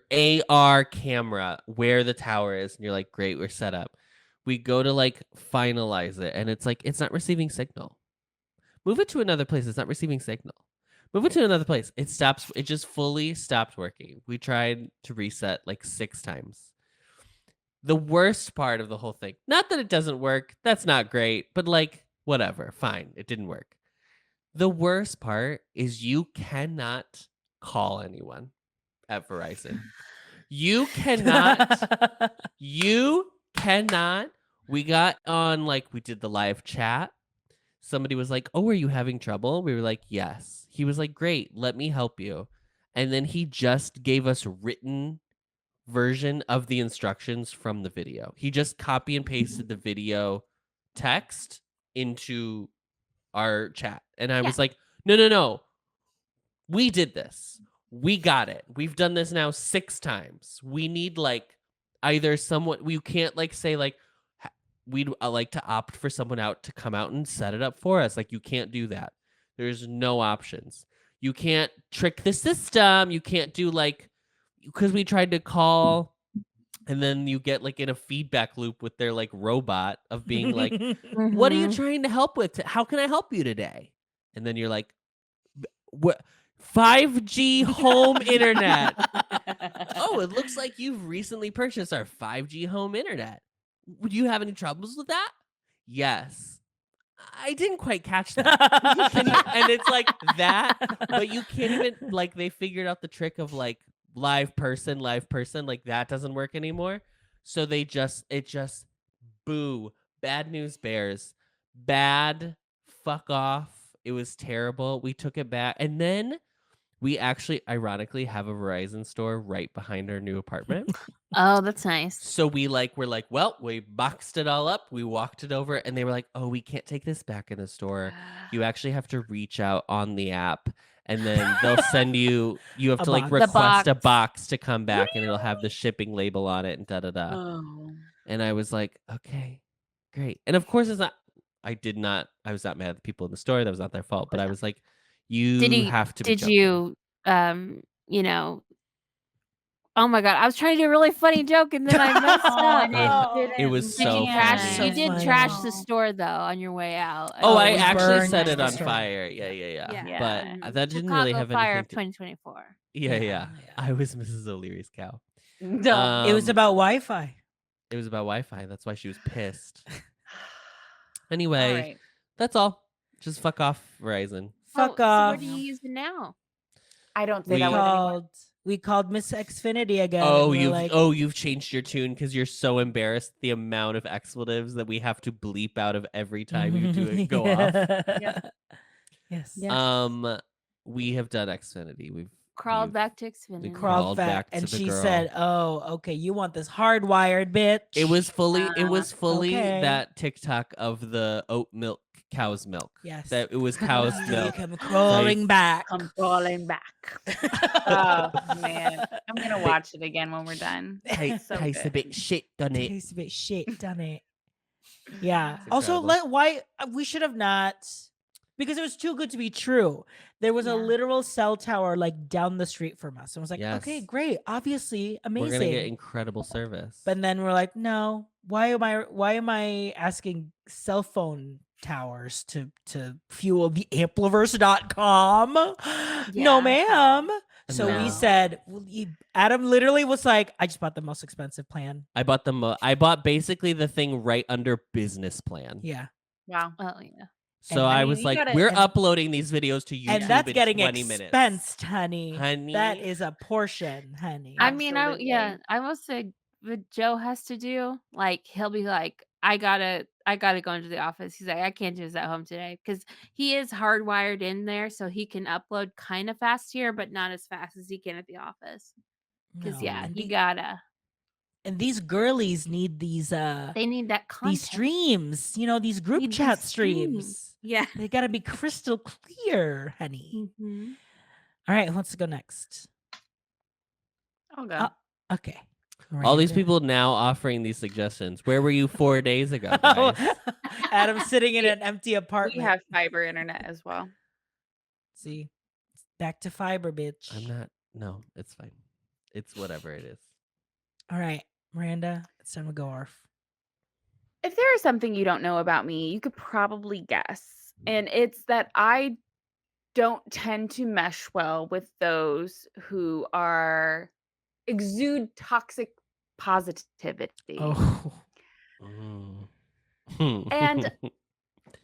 AR camera where the tower is. And you're like, great, we're set up. We go to like finalize it. And it's like, it's not receiving signal. Move it to another place. It's not receiving signal. Move it to another place. It stops. It just fully stopped working. We tried to reset like 6 times. The worst part of the whole thing, not that it doesn't work. That's not great. But like, whatever, fine, it didn't work. The worst part is you cannot call anyone at Verizon. You cannot. We got on, like, we did the live chat. Somebody was like, oh, are you having trouble? We were like, yes. He was like, great, let me help you. And then he just gave us written version of the instructions from the video. He just copy and pasted the video text into our chat. And I was like, no. We did this. We got it. We've done this now 6 times. We need like either someone, we can't like say like, we'd like to opt for someone out to come out and set it up for us. Like you can't do that. There's no options. You can't trick the system. You can't do like, because we tried to call and then you get like in a feedback loop with their like robot of being like, what are you trying to help with? How can I help you today? And then you're like, what? 5G home internet. Oh, it looks like you've recently purchased our 5G home internet. Would you have any troubles with that? Yes. I didn't quite catch that. And it's like that, but you can't even like they figured out the trick of like live person, like that doesn't work anymore. So it just boo, bad news bears, bad, fuck off. It was terrible. We took it back. And then we actually ironically have a Verizon store right behind our new apartment. Oh, that's nice. So we're like, well, we boxed it all up. We walked it over and they were like, oh, we can't take this back in the store. You actually have to reach out on the app and then they'll send you have to like request a box to come back and it'll have the shipping label on it and da-da-da. Oh. And I was like, okay, great. And of course I was not mad at the people in the store. That was not their fault. But I was like, have to be joking. Oh my god, I was trying to do a really funny joke and then I messed up. It was so funny. You did trash the store though on your way out. I actually set it on fire. Yeah. But that didn't really have fire anything of 2024. Yeah. I was Mrs. O'Leary's cow. No, it was about Wi-Fi. It was about Wi-Fi. That's why she was pissed. Anyway, that's all. Just fuck off, Verizon. Fuck off. So what are you using now? I don't think I would. We called Miss Xfinity again. Oh, you've changed your tune because you're so embarrassed the amount of expletives that we have to bleep out of every time you do it go off. Yeah. Yes. We have done Xfinity. We've crawled back to Xfinity. We crawled back and to the she girl. said, "Oh, okay, you want this hardwired bitch?" It was fully that TikTok of the oat milk, cow's milk. Yes, that it was cow's milk. Come crawling back. Come crawling back. Oh man, I'm gonna watch it again when we're done. Tastes a bit shit, doesn't it? Tastes a bit shit, doesn't it? Yeah. Also, why we should have not. Because it was too good to be true. There was a literal cell tower like down the street from us. And I was like, okay, great. Obviously, amazing. We're gonna get incredible service. But then we're like, no, why am I asking cell phone towers to fuel the ampliverse.com? No, ma'am. So we said, Adam literally was like, I just bought the most expensive plan. I bought basically the thing right under business plan. Yeah. Wow. Oh yeah. So I was like, we're uploading these videos to YouTube and that's getting 20 expensed, minutes. honey. That is a portion, honey. I mean, I will say what Joe has to do. Like, he'll be like, I gotta go into the office. He's like, I can't do this at home today because he is hardwired in there, so he can upload kind of fast here, but not as fast as he can at the office. Because No, yeah, and he gotta. and these girlies need these They need that content. these streams, these group Need these chat streams. streams. Yeah. They gotta be crystal clear, honey. Mm-hmm. All right, who wants to go next? I'll go. Okay. All these Miranda. people now offering these suggestions. Where were you 4 days ago, Oh, guys? Adam's sitting in an empty We apartment. have fiber internet as well. See, back to fiber, bitch. I'm not. No, it's fine. It's whatever it is. All right, Miranda, it's time to go off. If there is something you don't know about me, you could probably guess. And it's that I don't tend to mesh well with those who exude toxic positivity. Oh, And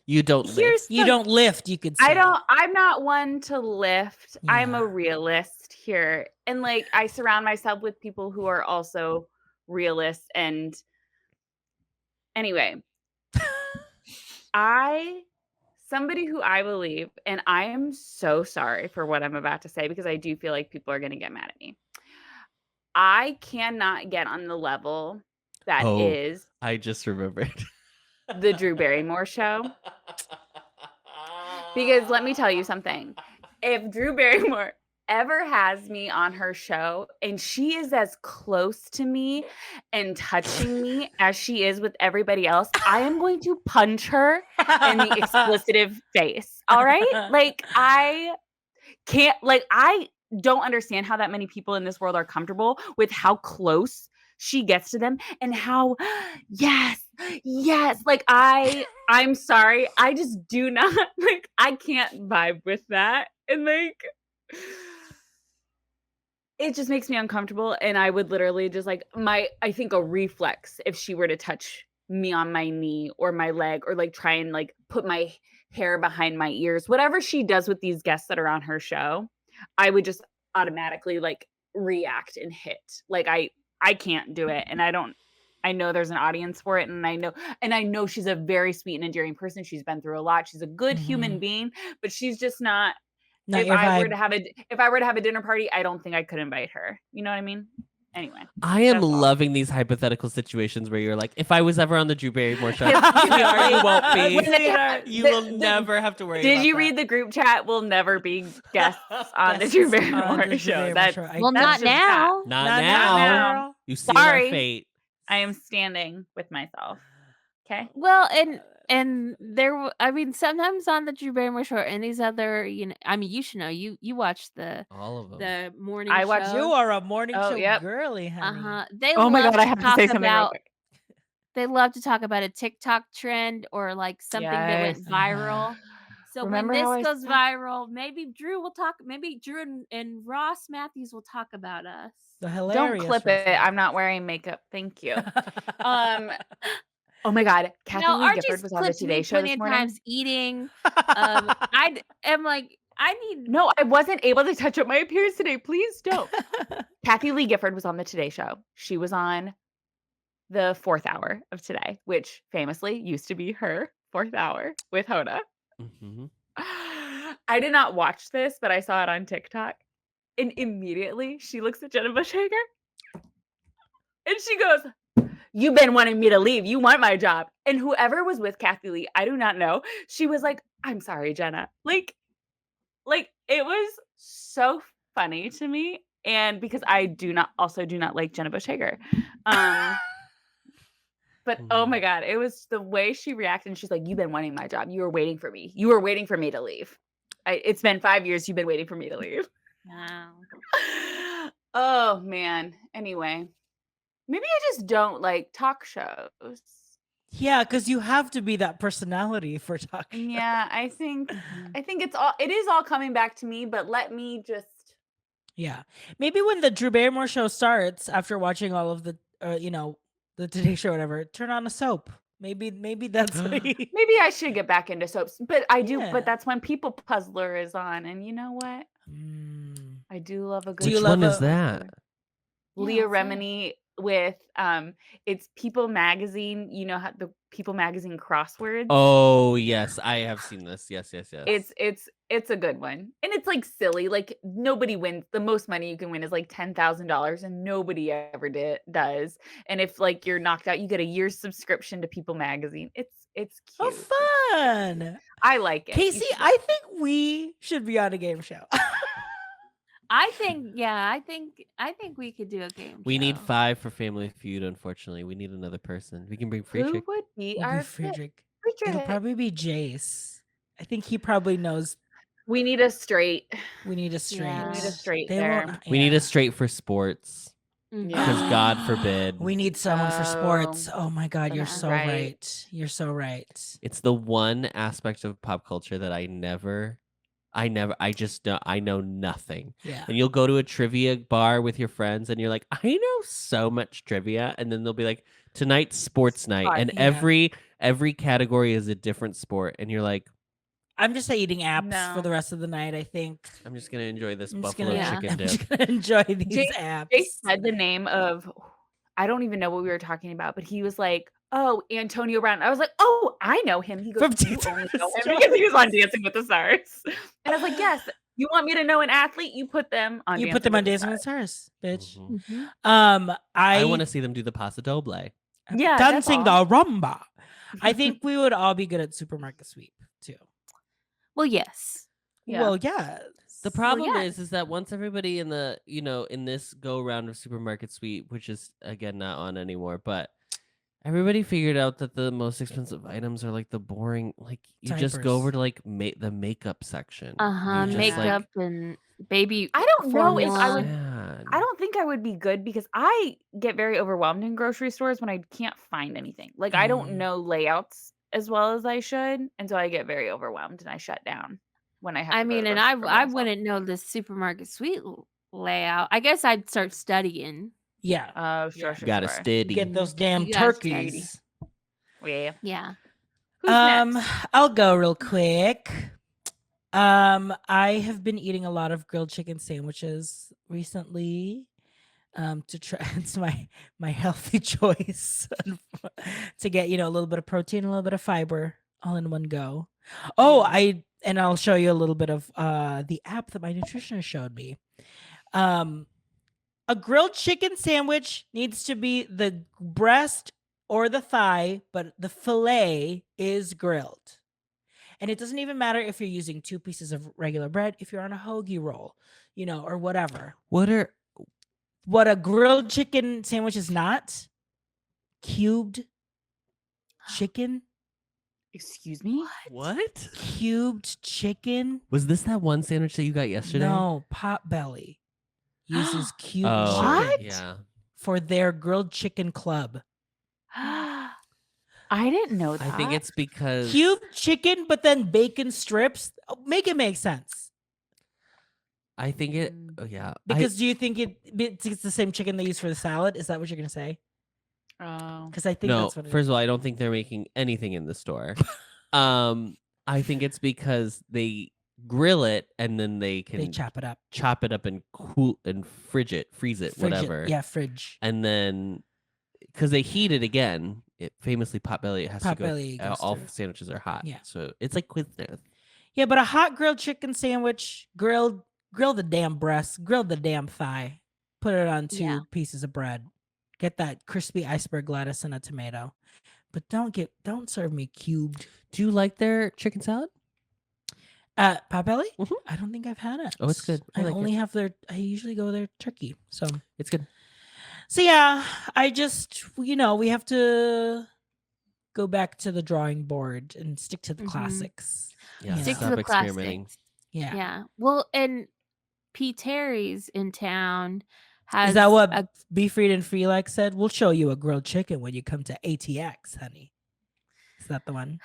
you don't live. here's you the- don't lift. You could say. I'm not one to lift. I'm Yeah. a realist here. And like I surround myself with people who are also realists. And anyway, somebody who I believe, and I am so sorry for what I'm about to say because I do feel like people are going to get mad at me. I cannot get on the level that is I just remembered. the Drew Barrymore show. Because let me tell you something. If Drew Barrymore ever has me on her show and she is as close to me and touching me as she is with everybody else, I am going to punch her in the explicitive face. All right? Like I don't understand how that many people in this world are comfortable with how close she gets to them and how yes, like I'm sorry, I just do not like I can't vibe with that. And like it just makes me uncomfortable, and I would literally just like I think a reflex if she were to touch me on my knee or my leg or like try and like put my hair behind my ears, whatever she does with these guests that are on her show, I would just automatically like react and hit. Like I can't do it, and I know there's an audience for it, and I know she's a very sweet and endearing person. She's been through a lot. She's a good human being, but she's just not if I were to have a dinner party, I don't think I could invite her. You know what I mean? Anyway, I am that's all. loving these hypothetical situations where you're like, if I was ever on the Drew Barrymore show, Yes. sweetheart, you won't be. Sweetheart, You will never have to worry. Did about you that. read the group chat? We'll never be guests on the Drew Barrymore show. That's Well, that's not just now. Not now. now. You see Sorry. our fate. I am standing with myself. Okay. Well, and I mean, sometimes on the Drew Barrymore show and these other, I mean, you should know, you watch All of them. the morning I watch shows. You are a morning Oh, show yep. girly, honey. They Oh my love god, I to have to talk say something real about quick. they love to talk about a TikTok trend or like something that went Yes. viral. So Remember when how this I goes said- viral, maybe Drew and Ross Matthews will talk about us. The Don't hilarious. clip it. I'm not wearing makeup. Thank you. Oh my god, Kathy No, Lee Archie's Gifford was on the clipped Today me Show plenty this of morning. times eating. I am like, I need. No, I wasn't able to touch up my appearance today. Please don't. Kathy Lee Gifford was on the Today Show. She was on the 4th hour of Today, which famously used to be her 4th hour with Hoda. Mhm. I did not watch this, but I saw it on TikTok. And immediately she looks at Jenna Bush Hager and she goes, "You've been wanting me to leave. You want my job." And whoever was with Kathy Lee, I do not know. She was like, "I'm sorry, Jenna." Like it was so funny to me. And because I do not like Jenna Bush Hager. But oh my god, it was the way she reacted. And she's like, "You've been wanting my job. You were waiting for me. You were waiting for me to leave. It's been 5 years. You've been waiting for me to leave." Wow. Oh man. Anyway, maybe I just don't like talk shows. Yeah, because you have to be that personality for talking. Yeah, I think it is all coming back to me, but let me just Yeah. Maybe when the Drew Barrymore show starts, after watching all of the, the Today Show, or whatever, turn on a soap. Maybe that's what maybe I should get back into soaps. But I do, Yeah. but that's when People Puzzler is on. And you know what? I do love a good Do you Which love one is a- that? Leah what's that? Remini with it's People Magazine. You know how the People Magazine crosswords. Oh yes, I have seen this. Yes. It's a good one. And it's like silly. Like nobody wins. The most money you can win is like $10,000 and nobody ever does. And if like you're knocked out, you get a year's subscription to People Magazine. It's Oh, cute. fun. I like it. You Casey, should- I think we should be on a game show. I think we could do a game We need show. 5 for Family Feud. Unfortunately, we need another person. We can bring Who Friedrich. would be We'll our be Friedrich. Friedrich? It'll probably be Jace. I think he probably knows We need a straight. we need a straight. Yeah. We need a straight They there. won't. We need yeah. a straight for sports Mhm. because God forbid. We need someone for sports. Oh my God, you're that's so right. right. You're so right. It's the one aspect of pop culture that I just I know nothing. Yeah. And you'll go to a trivia bar with your friends and you're like, I know so much trivia. And then they'll be like, tonight's sports night. Fun. And Yeah. every category is a different sport. And you're like, I'm just eating apps for No. the rest of the night, I think. I'm just going to enjoy this I'm just buffalo gonna, Yeah. chicken I'm dip. just gonna enjoy these Jay apps. said the name of, I don't even know what we were talking about, but he was like, oh, Antonio Brown. I was like, oh, I know him. He goes, From you Dancing only with the know him Stars. because he was on Dancing with the Stars. And I was like, yes, you want me to know an athlete? You put them on You Dancing put them with on the Dancing with Stars. the Stars, bitch. Mhm. Mhm. I want to see them do the Paso Doble. Yeah, that's dancing all. the rumba. I think we would all be good at supermarket sweep too. Well, yes. Yeah. Well, yes. The problem yeah. is that once everybody in the, in this go round of supermarket sweep, which is again not on anymore, but everybody figured out that the most expensive items are like the boring, like you just go over Diapers. to like the makeup section. Yeah. You just, like, Makeup and baby. I don't know if I would. man. I don't think I would be good because I get very overwhelmed in grocery stores when I can't find anything. Like I don't Mm. know layouts as well as I should, and so I get very overwhelmed and I shut down when I have. I to go to mean, the and grocery store by I myself. wouldn't know the supermarket suite layout. I guess I'd start studying. Yeah. Oh, sure, Yeah. sure, Gotta sure. steady. Get those damn You gotta study. turkeys. Yeah. Yeah. Who's next? I'll go real quick. I have been eating a lot of grilled chicken sandwiches recently. To try it's my healthy choice to get a little bit of protein, a little bit of fiber, all in one go. Oh, I'll show you a little bit of the app that my nutritionist showed me. A grilled chicken sandwich needs to be the breast or the thigh, but the fillet is grilled. And it doesn't even matter if you're using 2 pieces of regular bread, if you're on a hoagie roll, or whatever. What a grilled chicken sandwich is not? Cubed chicken? Excuse me? What? Cubed chicken? Was this that one sandwich that you got yesterday? No, Potbelly uses cubed Oh, chicken yeah. for their grilled chicken club. I didn't know that. I think it's because Cubed chicken, but then bacon strips. Make it make sense. I think it. Oh yeah. Because do you think it's the same chicken they use for the salad? Is that what you're gonna say? Oh. Because I think no. that's what it First is. of all, I don't think they're making anything in the store. I think it's because they grill it and then they can They chop it up. chop it up and cool and freeze it, Fridge it. whatever. Yeah, fridge. And then because they heat it again, it famously Potbelly. It has Potbelly to go. goes All through. sandwiches are hot. Yeah. So it's like Quiznos. Yeah, but a hot grilled chicken sandwich, grill the damn breast, grill the damn thigh, put it on 2 Yeah. pieces of bread, get that crispy iceberg lettuce and a tomato, but don't serve me cubed. Do you like their chicken salad? Potbelly? Mhm. I don't think I've had it. Oh, it's good. I I like only have I usually go their turkey. So It's good. yeah, I just we have to go back to the drawing board and stick to the Mhm. classics. Yeah. Stick to Stop the experimenting. classics. Yeah. Yeah. Well, and P. Terry's in town has Is that what a- Be Freed and Freelike said? We'll show you a grilled chicken when you come to ATX, honey. Is that the one?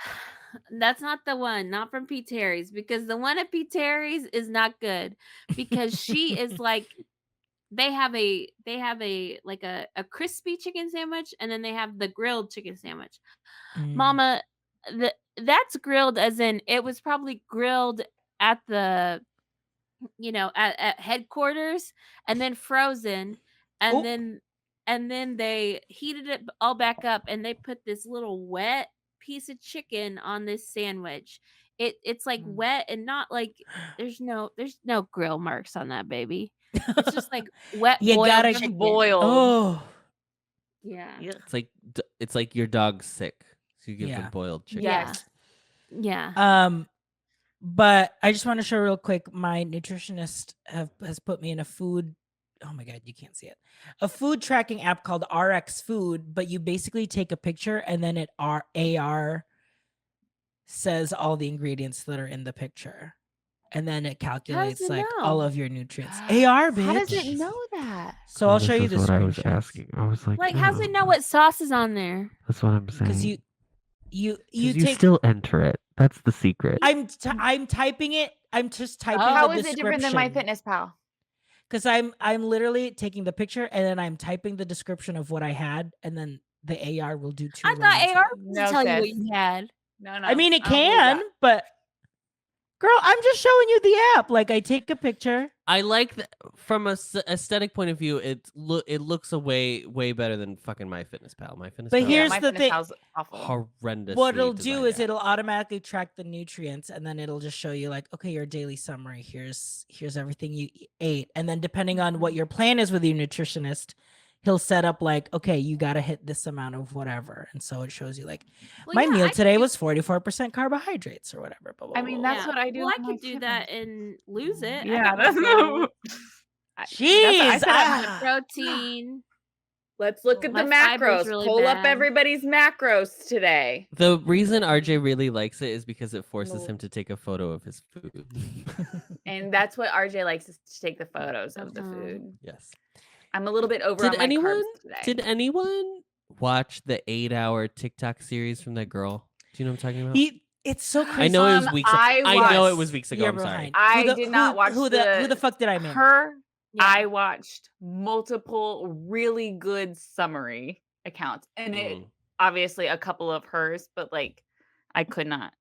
That's not the one, not from P. Terry's, because the one at P. Terry's is not good because she is like they have a like a crispy chicken sandwich and then they have the grilled chicken sandwich. Mm. Mama, that's grilled as in it was probably grilled at the at headquarters and then frozen and Oh. then and then they heated it all back up, and they put this little wet piece of chicken on this sandwich. It's like wet and not like there's no grill marks on that baby. It's just like wet You boiled gotta- chicken. Boiled. Oh, Yeah. Yuck. It's like your dog's sick, so you give Yeah. them boiled chicken. Yes. Yeah. But I just want to show real quick. My nutritionist has put me in a food. Oh my god, you can't see it. A food tracking app called RX Food, but you basically take a picture and then it AR says all the ingredients that are in the picture, and then it calculates it like know? all of your nutrients. AR, bitch. How does it know that? So I'll show you the what I was screenshots. asking. I was like, Like, how's it know what sauce is on there? That's what I'm saying. Because you 'Cause you take. still enter it. That's the secret. I'm typing it. I'm just typing. How the is it different than description. MyFitnessPal? Because I'm literally taking the picture and then I'm typing the description of what I had, and then the AR will do two. I thought lines. AR was No, to tell you what sis. you had. No. I mean, it I don't believe can, that. but girl, I'm just showing you the app. Like, I take a picture. I like from a aesthetic point of view. It looks way better than fucking MyFitnessPal. MyFitnessPal. But Yeah, here's the thing. MyFitnessPal's awful. horrendous. What it'll do is it'll automatically track the nutrients, and then it'll just show you like, okay, your daily summary. Here's everything you ate, and then depending on what your plan is with your nutritionist, he'll set up like, okay, you got to hit this amount of whatever, and so it shows you like, Well, my yeah, meal I today could- was 44% carbohydrates or whatever. Blah, blah, I mean, blah, that's blah. what I do. Well, I on could my do fitness. that and lose it. Yeah, I got that's my goals, Jeez, my protein. Let's look at the My fiber's macros. really Pull up bad. everybody's macros today. The reason RJ really likes it is because it forces No. him to take a photo of his food. And that's what RJ likes, is to take the photos of the Uh-huh. food. Yes. I'm a little bit over Did on my anyone? carbs today. Did anyone watch the 8-hour TikTok series from that girl? Do you know what I'm talking about? It's so crazy. I know it was weeks. I know it watched- was weeks ago. You're I'm sorry. behind. I did not watch who the fuck did I miss? Her, Yeah. I watched multiple really good summary accounts, and it Mm. obviously a couple of hers, but like I could not.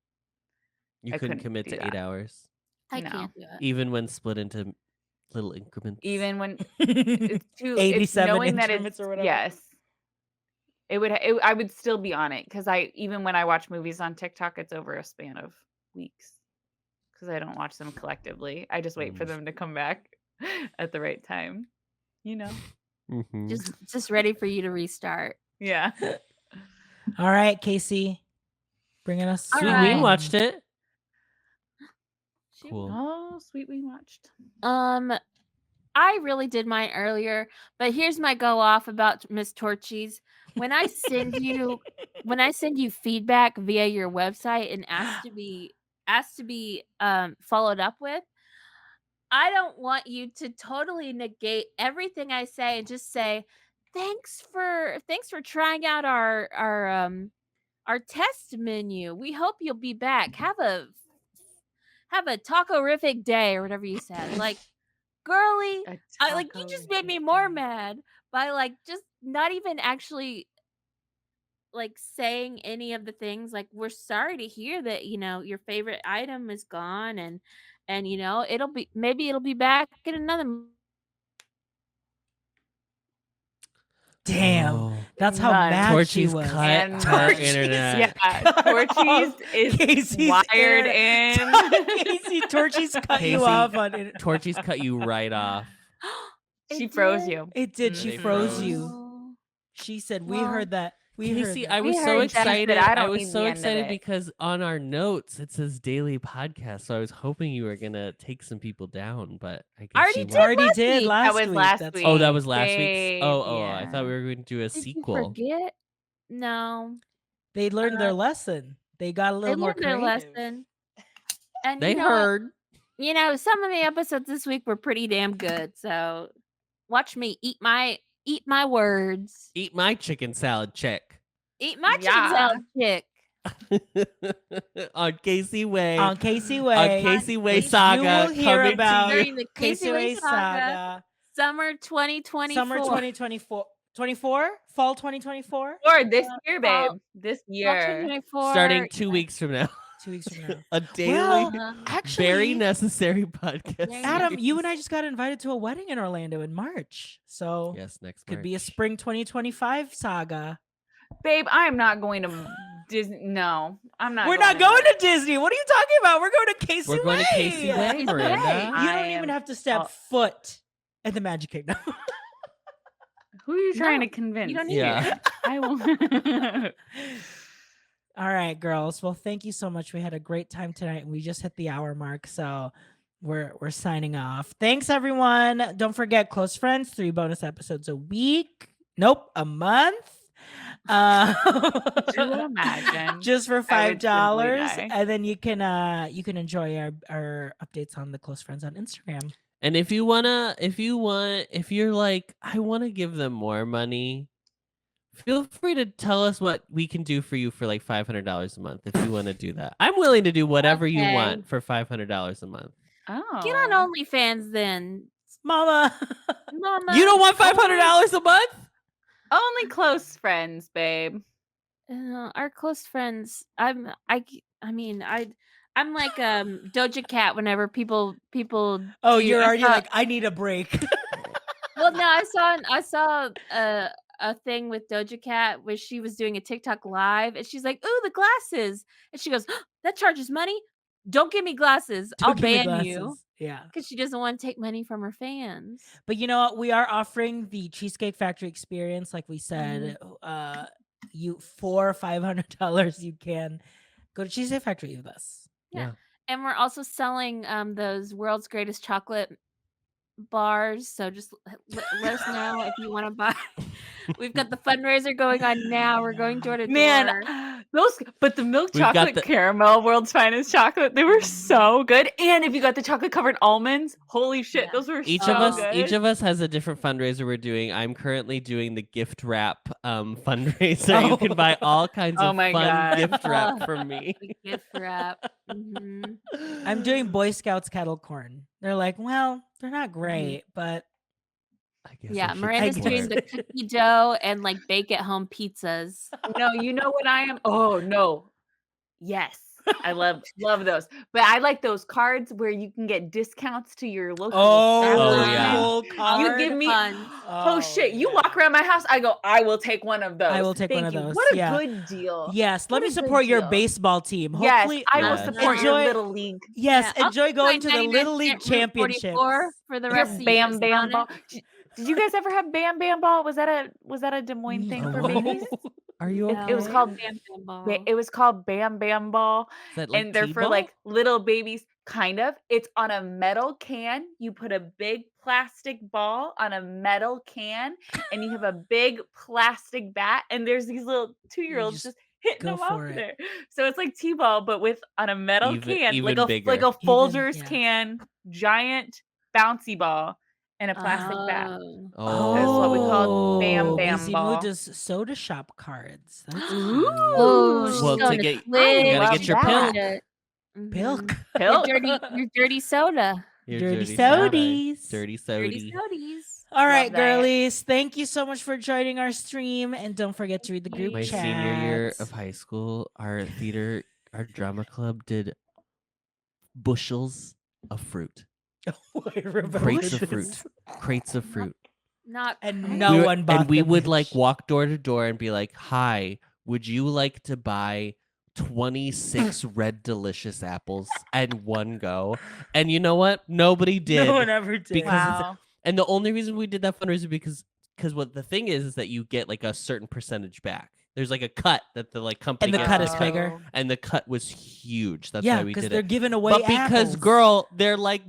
You I couldn't couldn't commit do to that. 8 hours, I No. can't do it. even when split into little increments. Even when it's too 87 knowing that increments it's or whatever. yes. I would still be on it because even when I watch movies on TikTok, it's over a span of weeks because I don't watch them collectively. I just wait for Mm. them to come back at the right time. You know? Mhm. Just ready for you to restart. Yeah. All right, Casey, bringing us. All Sweet right. Ween watched it. Shoot. Cool. Oh, sweet, we watched. I really did mine earlier, but here's my go off about Miss Torchies. When I send you feedback via your website and ask to be followed up with, I don't want you to totally negate everything I say and just say thanks for trying out our test menu. We hope you'll be back. Have a taco-rific day or whatever you said. Like, girly, you just made me more mad by like just not even actually like saying any of the things. Like, we're sorry to hear that, your favorite item is gone, and it'll be back in another Damn, Oh. that's how None. mad she Torchy's was. cut And her Torchy's- internet. Yeah, Torchies is Casey's wired internet. in. Casey, Torchy's cut you Casey. off on it. Torchy's cut you right off. She It froze did? you. It did. She They froze froze. you. Oh. She said, "We Well, heard that. We heard Casey, that." I We was so heard that, but excited. I I don't was need so the end of excited it. because on our notes it says daily podcast. So I was hoping you were gonna take some people down, but I guess Already you did weren't. already last did week. last That was week. last That's week. Oh, that was last week's. They- Oh, I yeah. thought we were going to do a Did sequel. you forget? No. They learned their lesson. They got a They little more learned their creative. lesson. And They you know what? heard. Some of the episodes this week were pretty damn good. So watch me eat my words. Eat my chicken salad chick. Eat my chicken Yeah. salad chick. On Casey Way. On Casey Way. On Casey Way which Saga. You will hear coming about to you. During the Casey Way Saga. Summer 2024. Summer 2024. 24? Fall 2024? Or this year, fall- babe. This Fall year. 2024. Starting 2 weeks from now. 2 weeks from now. A daily, Well, Uh-huh. actually, very necessary podcast. Very Adam, you series. and I just got invited to a wedding in Orlando in March. So Yes, next could be a March. spring 2025 saga. Babe, I am not going to Disney. No, I'm not. We're not to going that. to Disney. What are you talking about? We're going to Casey We're going to Casey Way, Casey Miranda. Way. You I don't even am have to step all- foot at the Magic Kingdom. Who are you trying No, to convince? don't need Yeah. I will. All right, girls. Well, thank you so much. We had a great time tonight, and we just hit the hour mark, so we're signing off. Thanks, everyone. Don't forget, Close Friends, 3 bonus episodes a week. Nope, a month. Could you imagine? Just for I would simply $5, die. and then you can enjoy our updates on the Close Friends on Instagram. And if you're like, I want to give them more money, feel free to tell us what we can do for you for like $500 a month. If you want to do that, I'm willing to do whatever you Okay. want for $500 a month. Oh, Get on OnlyFans then, Mama. Mama. You don't want $500 a month? Only close friends, babe. Our close friends. I'm like Doja Cat. Whenever people. Oh, do- you're I already saw- like, I need a break. Well, no, I saw a thing with Doja Cat where she was doing a TikTok live, and she's like, "Ooh, the glasses," and she goes, "That charges money. Don't give me glasses. I'll Don't give me ban you." glasses. Yeah. Because she doesn't want to take money from her fans. But you know what? We are offering the Cheesecake Factory experience, like we said. Mm-hmm. You for $500, you can go to Cheesecake Factory with us. Yeah. And we're also selling those world's greatest chocolate bars. So just let us know if you want to buy. We've got the fundraiser going on now. We're going door to door. Man, but the milk We've got chocolate the- caramel, world's finest chocolate, they were so good. And if you got the chocolate covered almonds, holy shit, Yeah. those were Each so of good. us has a different fundraiser we're doing. I'm currently doing the gift wrap fundraiser. You can buy all kinds Oh of my fun God. gift wrap from me. The gift wrap. Mhm. I'm doing Boy Scouts kettle corn. They're like, well, they're not great, but I guess Yeah, I should Miranda's support. doing the cookie dough and like bake at home pizzas. No, you know what I am? Oh no. Yes. I love those. But I like those cards where you can get discounts to your local Oh, establishment. yeah. cool card. You give me Fun. oh shit. You yeah. walk around my house, I go, I will take one of those. I will take one Thank of you. those, What a yeah. good deal. Yes, let What me a good support your deal. baseball team. Yes, Hopefully, I will Yes. support your Enjoy- little league. Yes, Yeah, I'll enjoy keep going my to the 99 Little League cent Route Championships. 44 for the Your rest of the Bam years, Bam on Ball. it. Did you guys ever have Bam Bam Ball? Was that a Des Moines thing for No. babies? Are you okay? It was called Bam Bam Ball. It was called Bam Bam Ball. Is that like And they're for T-ball? like little babies, kind of. It's on a metal can. You put a big plastic ball on a metal can, and you have a big plastic bat, and there's these little 2-year-olds just just hitting go them off for it. there. So it's like T-ball, but with on a metal can, even like a bigger. Folgers yeah. can, giant bouncy ball, and a plastic bat. Oh, That's what we call Bam Bam Easy Ball. Mood does soda shop cards. That's Ooh. cute. Oh, she's Well, to going get- to Twitch. you gotta get your love pill. Pilk. Pill. Your dirty soda. Your Dirty soda. sodies. Dirty Dirty sody. sodies. All right, Love that. girlies. Thank you so much for joining our stream. And don't forget to read the group My chat. senior year of high school, our drama club did bushels of fruit. I remember Crates of this. fruit. Crates of fruit. Not And no one bought And we them, would bitch. like walk door to door and be like, "Hi, would you like to buy 26 red delicious apples at one go?" And you know what? Nobody did. No one ever did. because it's- Wow. And the only reason we did that fundraiser because what the thing is that you get like a certain percentage back. There's like a cut that the like company And the gets cut to is cut, bigger. and the cut was huge. That's Yeah, why we because did they're it. giving away But because apples. girl, they're like,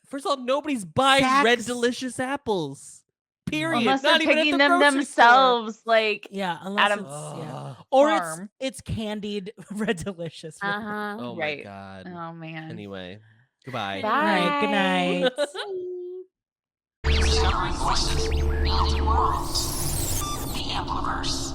first of all, nobody's buying red Sacks. delicious apples. Period. Unless Not they're even at picking the them grocery themselves, like Yeah, unless Adam- it's yeah. Ugh. Or farm. it's candied red delicious. Uh huh. Oh my Right. god. Oh man. Anyway, goodbye. All right, good night. Discovering voices, building worlds. The Ampliverse.